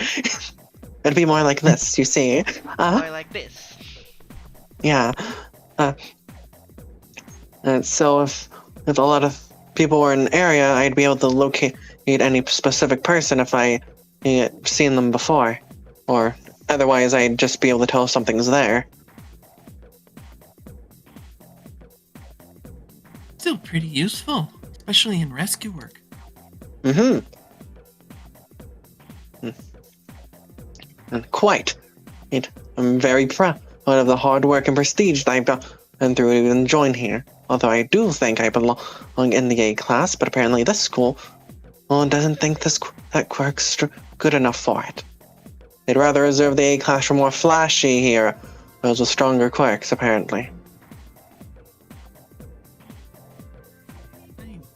It'd be more like this, you see. More like this. Yeah. So if a lot of people were in an area, I'd be able to locate any specific person if I seen them before. Or otherwise, I'd just be able to tell if something's there. Still pretty useful, especially in rescue work. And quite. I'm very proud of the hard work and prestige that I've gone through to even join here. Although I do think I belong in the A class, but apparently this school doesn't think that quirk's good enough for it. They'd rather reserve the A class for more flashy heroes with stronger quirks, apparently.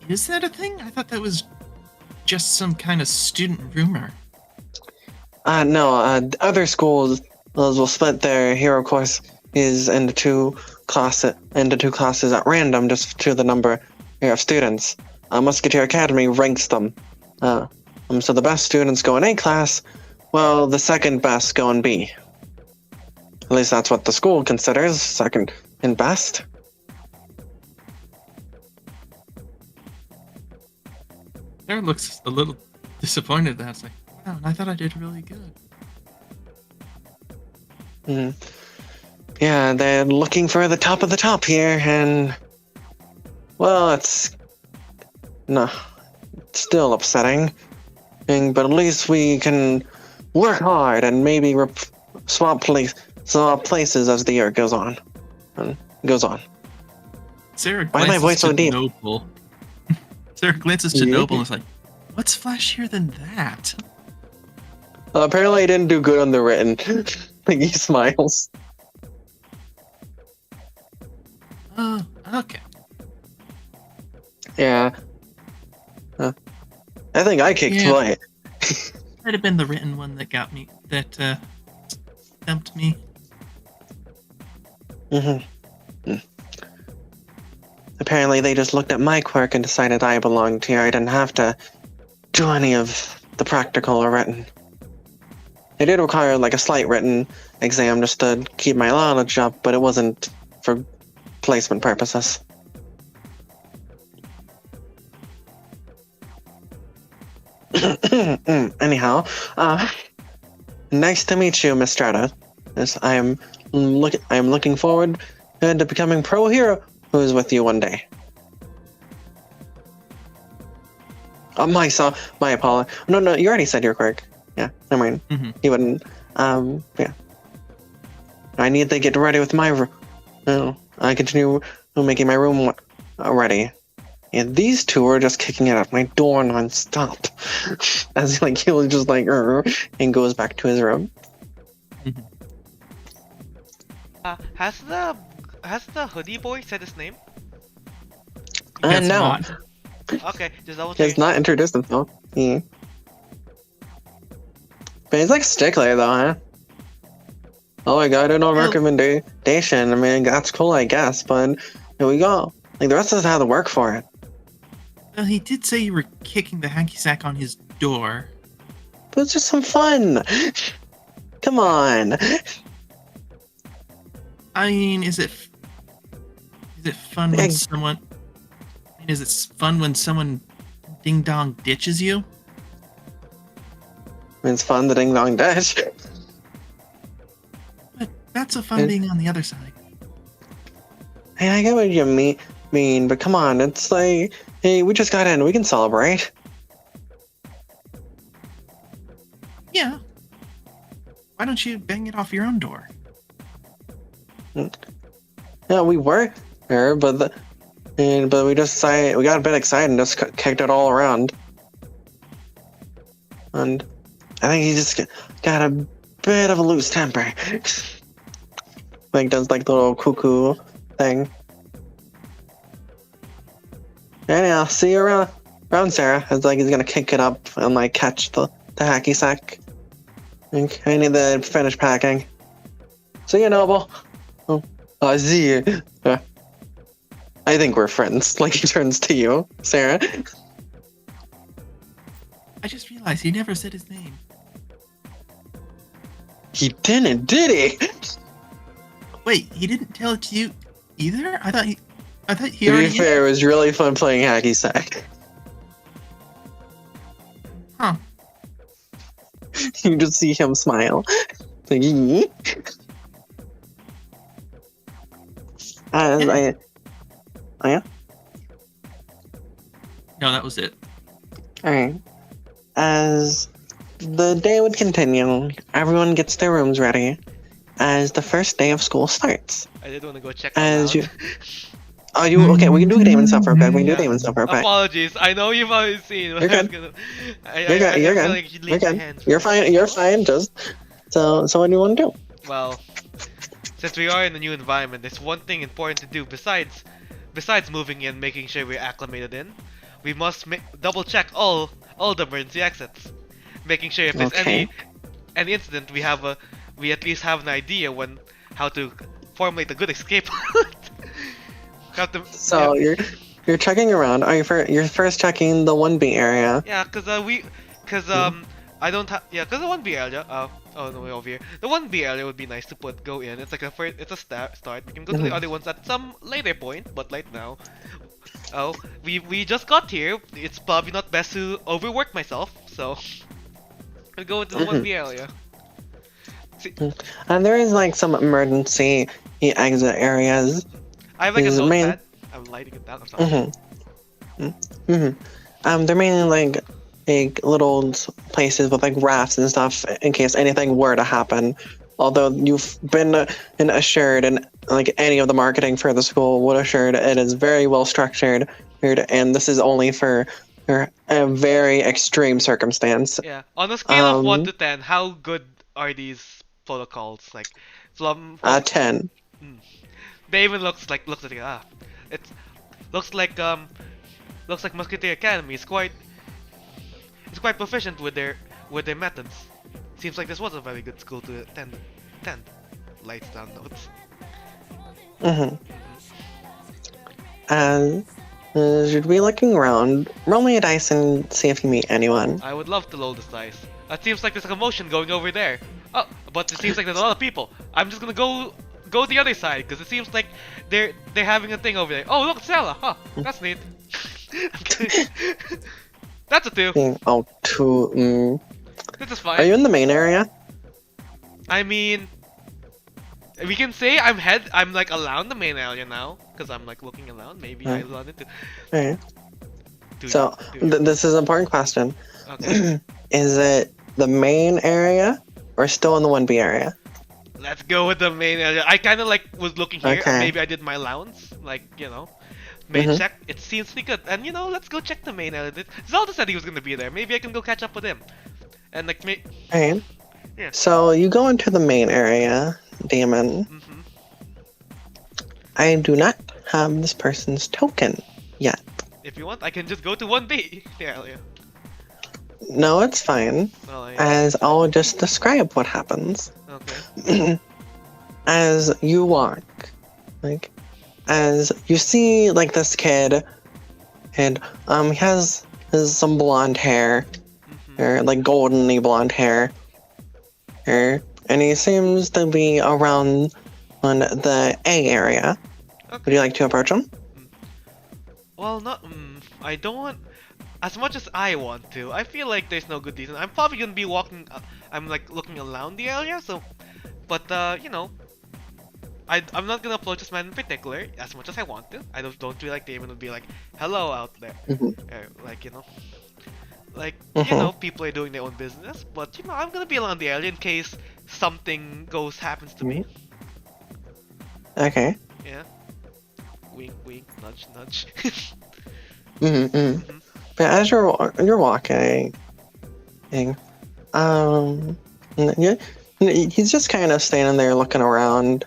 Is that a thing? I thought that was just some kind of student rumor. No, other schools will split their hero courses into two classes at random, just to the number of students. Musketeer Academy ranks them. So the best students go in A class, while the second best go in B. At least that's what the school considers second and best. Sarah looks a little disappointed. That's like, wow, I thought I did really good. Yeah, they're looking for the top of the top here, and well, it's still upsetting. But at least we can work hard and maybe swap places as the year goes on. Sarah Why my voice so deep? Noble. Sarah glances to Noble and is like, "What's flashier than that?" Apparently, I didn't do good on the written. Like he smiles. Okay. Yeah. I think I kicked butt. Might have been the written one that got me, that stumped me. Mm-hmm. Apparently, they just looked at my quirk and decided I belonged here. I didn't have to do any of the practical or written. It did require like a slight written exam just to keep my knowledge up, but it wasn't for placement purposes. Anyhow, nice to meet you, Miss Strata. Yes, I am looking forward to becoming pro hero who is with you one day. My apology. No, you already said your quirk. Yeah, never mind. You wouldn't. Yeah. I need to get ready with my room. No, I continue making my room ready. And these two are just kicking it at my door non-stop. As like he'll just like and goes back to his room. Has the hoodie boy said his name? No. Not. Okay, just double He has check. not introduced himself. Yeah. But he's like a stickler though, huh? Oh, I got no recommendation. I mean, that's cool, I guess, but here we go. Like, the rest of us have to work for it. Well, he did say you were kicking the hacky sack on his door. But it's just some fun. Come on. I mean, is it fun when someone? I mean, is it fun when someone ding dong ditches you? It's fun to ding dong dash. But that's a fun being on the other side. Hey, I get what you mean, but come on, it's like, hey, we just got in, we can celebrate. Yeah. Why don't you bang it off your own door? Yeah, we were there, but we just decided, we got a bit excited and just kicked it all around. And I think he just got a bit of a loose temper. Like does like the little cuckoo thing. Anyhow, see you around Serra. It's like he's gonna kick it up and like catch the hacky sack. I need to finish packing. See you, Noble. Oh, I see you. I think we're friends. Like he turns to you, Serra. I just realized he never said his name. He didn't, did he? Wait, he didn't tell it to you either? I thought he To already. be fair, it was really fun playing hacky sack. Huh. You just see him smile. Like, "Yee." Oh yeah? No, that was it. Alright. As the day would continue, everyone gets their rooms ready as the first day of school starts. I did want to go check As out you... Oh, you... Okay, we can do Damon stuff for a bit. We can do Damon stuff for a bit. Apologies, I know you've already seen. But You're good. You're You're good. You're feel good. like you should You're leave your good. hands You're free. fine. You're fine. Just... So what do you want to do? Well, since we are in a new environment, there's one thing important to do besides moving in, making sure we're acclimated in. We must double check all the emergency exits, making sure if there's any incident, we at least have an idea how to formulate a good escape. So you're checking around. You're first checking the 1B area. Yeah, cause I don't have cause the 1B area. Oh no, way over here. The 1B area would be nice to go in. It's like it's a start. We can go to the other ones at some later point, but right now, we just got here. It's probably not best to overwork myself, so I'll go into the 1B area. And there is like some emergency exit areas. I have like a Is it notepad. I'm lighting it down or something. They're mainly like little places with like rafts and stuff in case anything were to happen. Although you've been assured, and like any of the marketing for the school would assured, it is very well structured, and this is only for a very extreme circumstance. Yeah. On a scale of 1 to 10, how good are these protocols? Like, from 10. Damon looks like it looks like Musketeer Academy is quite proficient with their methods. Seems like this was a very good school to attend. Lights down notes. Mm-hmm. Should be looking around. Roll me a dice and see if you meet anyone. I would love to roll this dice. It seems like there's a commotion going over there. Oh, but it seems like there's a lot of people. I'm just gonna go the other side because it seems like they're having a thing over there. Oh look, Serra. Huh, that's neat. That's a 2. Oh, 2. This is fine. Are you in the main area? I mean, we can say I'm like around the main area now because I'm like looking around. Maybe I run into. Okay. So this is an important question. Okay. Is it the main area or still in the 1B area? Let's go with the main area. I kind of like was looking here. Okay. Maybe I did my allowance, like main check. It seems pretty good, and let's go check the main area. Zelda said he was gonna be there. Maybe I can go catch up with him, and like Okay. Yeah. So you go into the main area, Damon. Mm-hmm. I do not have this person's token yet. If you want, I can just go to 1B area. No, it's fine. Oh, yeah. As I'll just describe what happens. Okay. As you walk, as you see, this kid, and he has some blonde hair, or goldeny blonde hair, and he seems to be around on the A area. Okay. Would you like to approach him? Well, not. I don't want. As much as I want to, I feel like there's no good reason. I'm probably gonna be walking. I'm looking around the area, so. But I'm not gonna approach this man in particular as much as I want to. I don't feel like Damon would be like, "Hello out there," people are doing their own business. But I'm gonna be around the area in case something happens to me. Okay. Yeah. Wink, wink, nudge, nudge. But as you're walking, he's just kind of standing there looking around,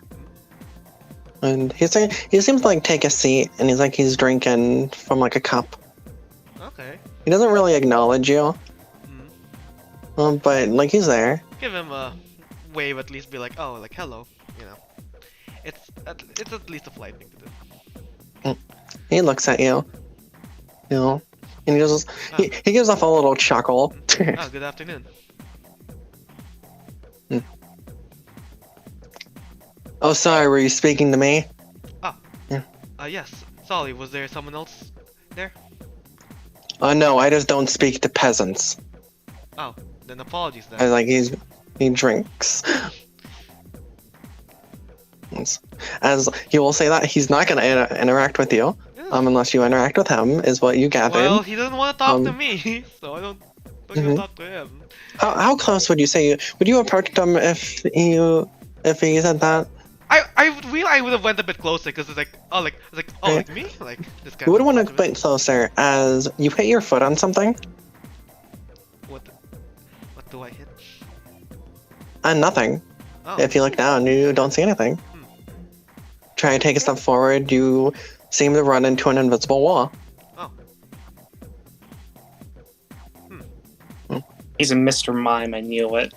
and he seems to take a seat, and he's drinking from a cup. Okay. He doesn't really acknowledge you, but he's there. Give him a wave at least. Be like, oh, hello. It's at least a polite thing to do. He looks at you, and he gives off a little chuckle. Oh, good afternoon. Oh, sorry, were you speaking to me? Oh. Yeah. Yes. Sorry, was there someone else there? No, I just don't speak to peasants. Oh, then apologies then. He drinks. As he will say that he's not going to interact with you, unless you interact with him, is what you gathered. Well, he doesn't want to talk to me, so I don't gonna talk to him. How close would you say? Would you approach him if he said that? I would have went a bit closer because it's like me, this guy. You would want to bit closer as you hit your foot on something. What do I hit? Nothing. Oh. If you look down, you don't see anything. Try and take a step forward. You seem to run into an invisible wall. Oh. He's a Mr. Mime. I knew it.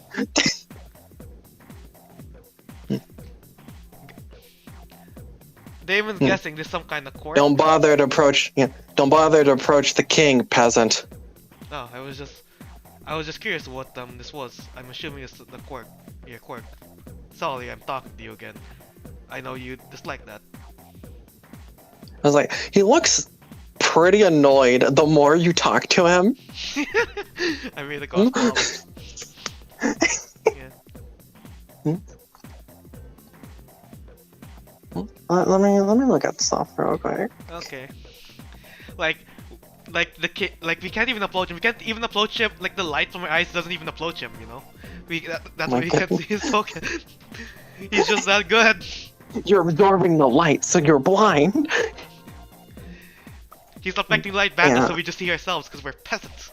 Damon's guessing there's some kind of quirk. Don't bother to approach. Don't bother to approach the king, peasant. Oh, I was just curious what this was. I'm assuming it's the quirk. Yeah, quirk. Sorry, I'm talking to you again. I know you dislike that. I was like, he looks pretty annoyed the more you talk to him. I made a call. Yeah. Let me look at stuff real quick. Okay. Like the kid, we can't even approach him. We can't even approach him. The light from our eyes doesn't even approach him. That's why we can't see his focus. He's just that good. You're absorbing the light, so you're blind. He's affecting light back, so we just see ourselves because we're peasants.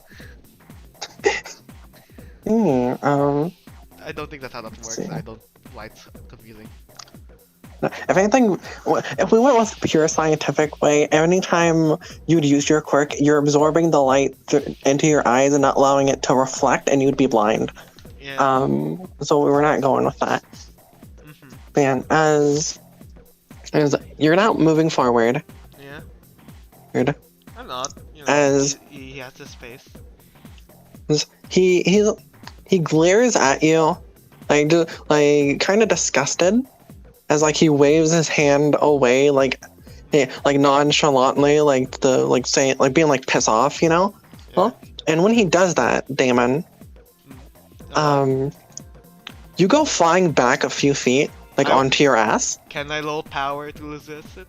I don't think that's how that works. I don't. Light's confusing. If anything, if we went with the pure scientific way, anytime you'd use your quirk, you're absorbing the light into your eyes and not allowing it to reflect, and you'd be blind. Yeah. So we were not going with that. Man, as You're now moving forward. Yeah. Forward. I'm not. You know, As- he has his face. He glares at you, like kind of disgusted, as like he waves his hand away, like nonchalantly, saying like being like piss off, you know. Yeah. Well, and when he does that, Damon, you go flying back a few feet, like onto your ass. Can I roll power to resist it?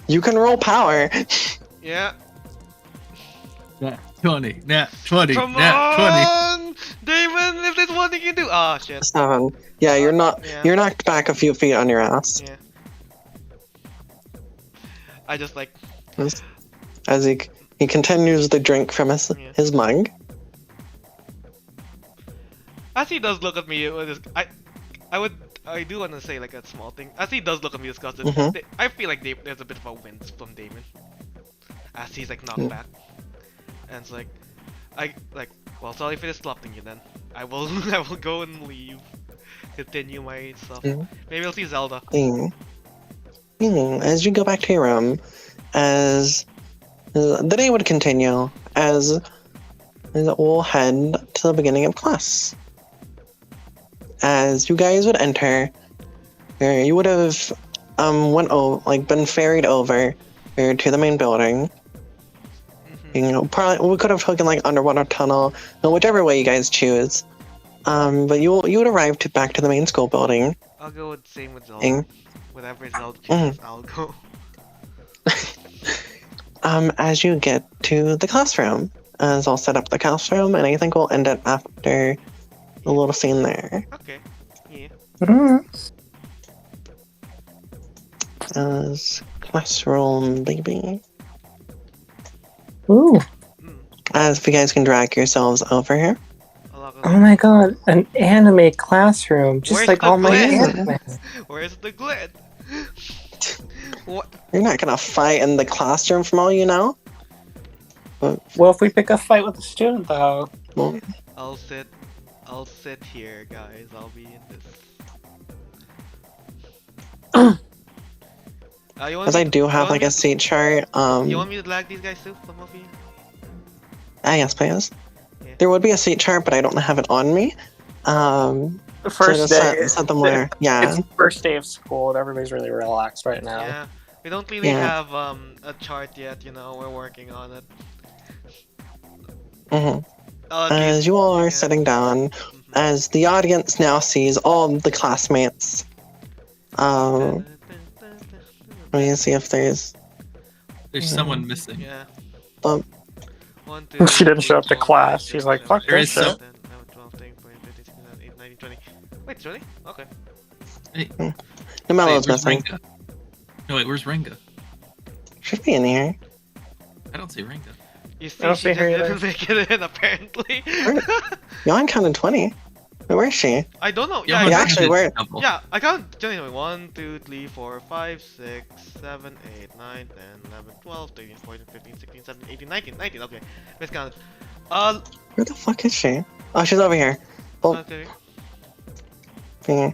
You can roll power. Yeah. Nat 20, nat 20, Come nat 20. on, Damon! If there's one thing you can do. Ah, shit. 7. Yeah, you're not. Yeah. You're knocked back a few feet on your ass. Yeah. I just like. As he continues to drink from his mug. As he does look at me with his, I do want to say like a small thing. As he does look at me disgusted, I feel like there's a bit of a wince from Damon. As he's like knocked back, and it's like, well, sorry for disrupting you. Then I will go and leave, continue my stuff. Maybe I'll see Zelda. As you go back to your room, as the day would continue, as we'll head to the beginning of class. As you guys would enter, you would have been ferried over to the main building. You know, probably we could have taken like underwater tunnel, whichever way you guys choose. But you would arrive back to the main school building. I'll go with same with Zelda. Whatever Zelda chooses, I'll go. As you get to the classroom, as I'll set up the classroom, and I think we'll end it after a little scene there. Okay. Yeah. As classroom, baby. Ooh. As if you guys can drag yourselves over here. Oh my god, an anime classroom, just Where's like the all my glint? anime. Where's the glint? What? You're not gonna fight in the classroom from all you know. Well, if we pick a fight with a student, though. Well, I'll sit here, guys. I'll be in this. as I do have like a seat chart. You want me to lag these guys too? Some of you? Yes, please. Yeah. There would be a seat chart, but I don't have it on me. The first day. Set them where, yeah. It's the first day of school, and everybody's really relaxed right now. Yeah. We don't really have a chart yet. You know, we're working on it. As you all are sitting down, as the audience now sees all the classmates. Let me see if there's someone missing. Yeah. 1, 2, She didn't show up to 4, 5, class. 6, She's like, 7, fuck 8, There this is shit. 9, 10, 11, 12, 13, 14, 15, 16, 17, 18, 19, 20. Wait, really? Okay. Nemelo's Where's missing. Ringa? No, wait, where's Ringa? Should be in here. I don't see Ringa. You see, I don't she see just her either. didn't make it in, apparently. Y'all counted 20. Where is she? I don't know. Yeah, Yeah, I actually, where? double. Yeah, I counted anyway. 1, 2, 3, 4, 5, 6, 7, 8, 9, 10, 11, 12, 13, 14, 15, 16, 17, 18, 19, 19. Okay, miscounted. Where the fuck is she? Oh, she's over here. Oh, Okay. here.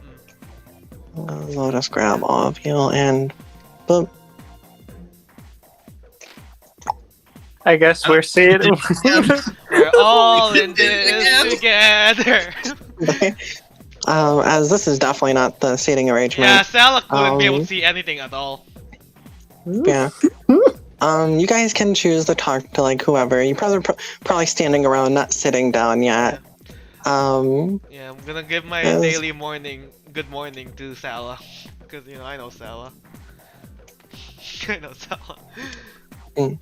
I'll just grab all of you and boom. I guess we're seeing We're all in this together. As this is definitely not the seating Yeah, arrangement. Sala couldn't be able to see anything at all. Yeah. You guys can choose to talk to like whoever. You probably standing around, not sitting down yet. Yeah, I'm gonna give my daily good morning to Sala. Because, you know, I know Sala. I know Sala. Yeah.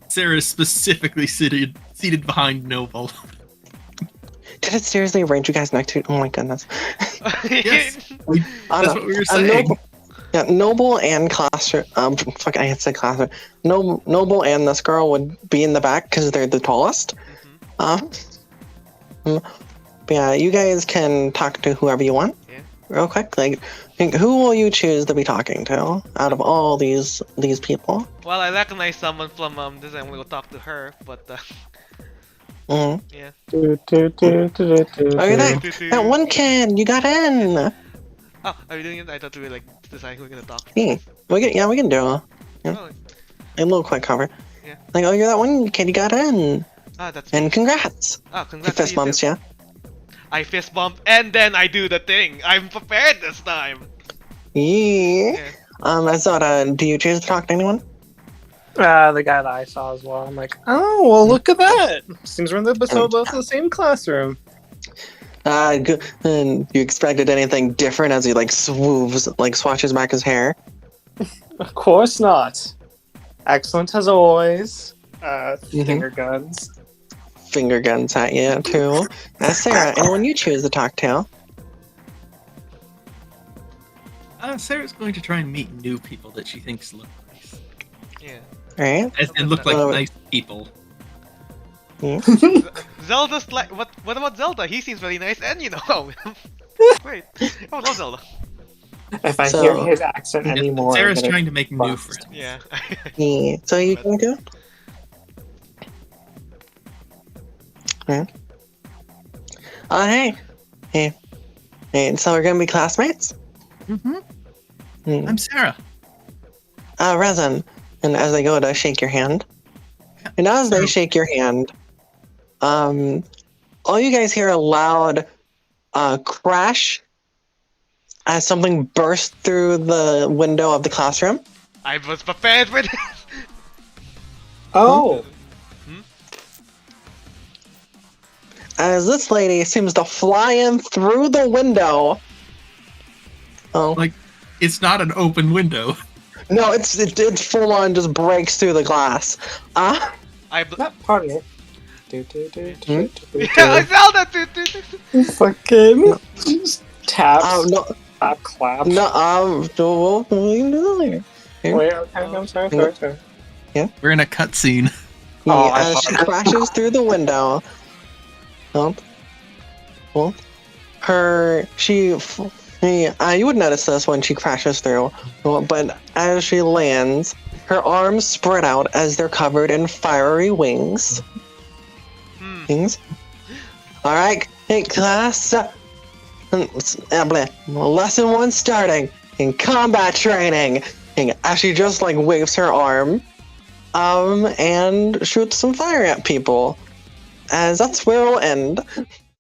Serra is specifically seated behind Noble. Did it seriously arrange you guys next to? Oh my goodness. Yes, that's what we were saying. Noble and classroom. Fuck, I had said classroom. Noble and this girl would be in the back because they're the tallest. Yeah, you guys can talk to whoever you want. Yeah. Real quick, like, who will you choose to be talking to out of all these people? Well, I recognize someone from this. I'm gonna go talk to her, but yeah. Oh, you're there. That one kid, you got in. Oh, are we doing it? I thought we were like deciding who we're gonna talk. we can do a Oh, little quick cover. Yeah. Like, oh, you're that one kid, you got in. that's And me. congrats. Oh, He congrats to fist you bumps, too. yeah. I fist bump and then I do the thing. I'm prepared this time. Yeah. Yeah. Zelda, do you choose to talk to anyone? The guy that I saw as well. I'm like, oh, well, look at that. Seems we're in both the same classroom. And you expected anything different as he like swatches back his hair? Of course not. Excellent as always. Finger guns. Finger guns at you too. Serra, anyone you choose to talk to? Sarah's going to try and meet new people that she thinks look nice. Yeah. Right? And look like Uh, nice people. Zelda's like what about Zelda? He seems very nice and Wait. I love Zelda. If I So- hear his accent And anymore, I'm Sarah's gonna trying to make new bust. friends. Yeah. Yeah. So you can do? Yeah. Hey. So we're gonna be classmates? Mm-hmm. Hmm. I'm Sarah. Resin. And as they go to shake your hand. And as they shake your hand, all you guys hear a loud crash as something burst through the window of the classroom. I was prepared for this. Oh, As this lady seems to fly in through the window. Oh. Like, it's not an open window. No, it full on just breaks through the glass. pardon me. Yeah, Zelda. Fucking taps. No, Clap. no, we can do that later. Wait, okay, I'm sorry. We're in a cutscene. Oh, I As she thought- crashes through the window. Well, you would notice this when she crashes through, but as she lands, her arms spread out as they're covered in fiery wings. Wings. All right, hey class. Lesson 1 starting in combat training. And as she just like waves her arm, and shoots some fire at people, as that's where we'll end.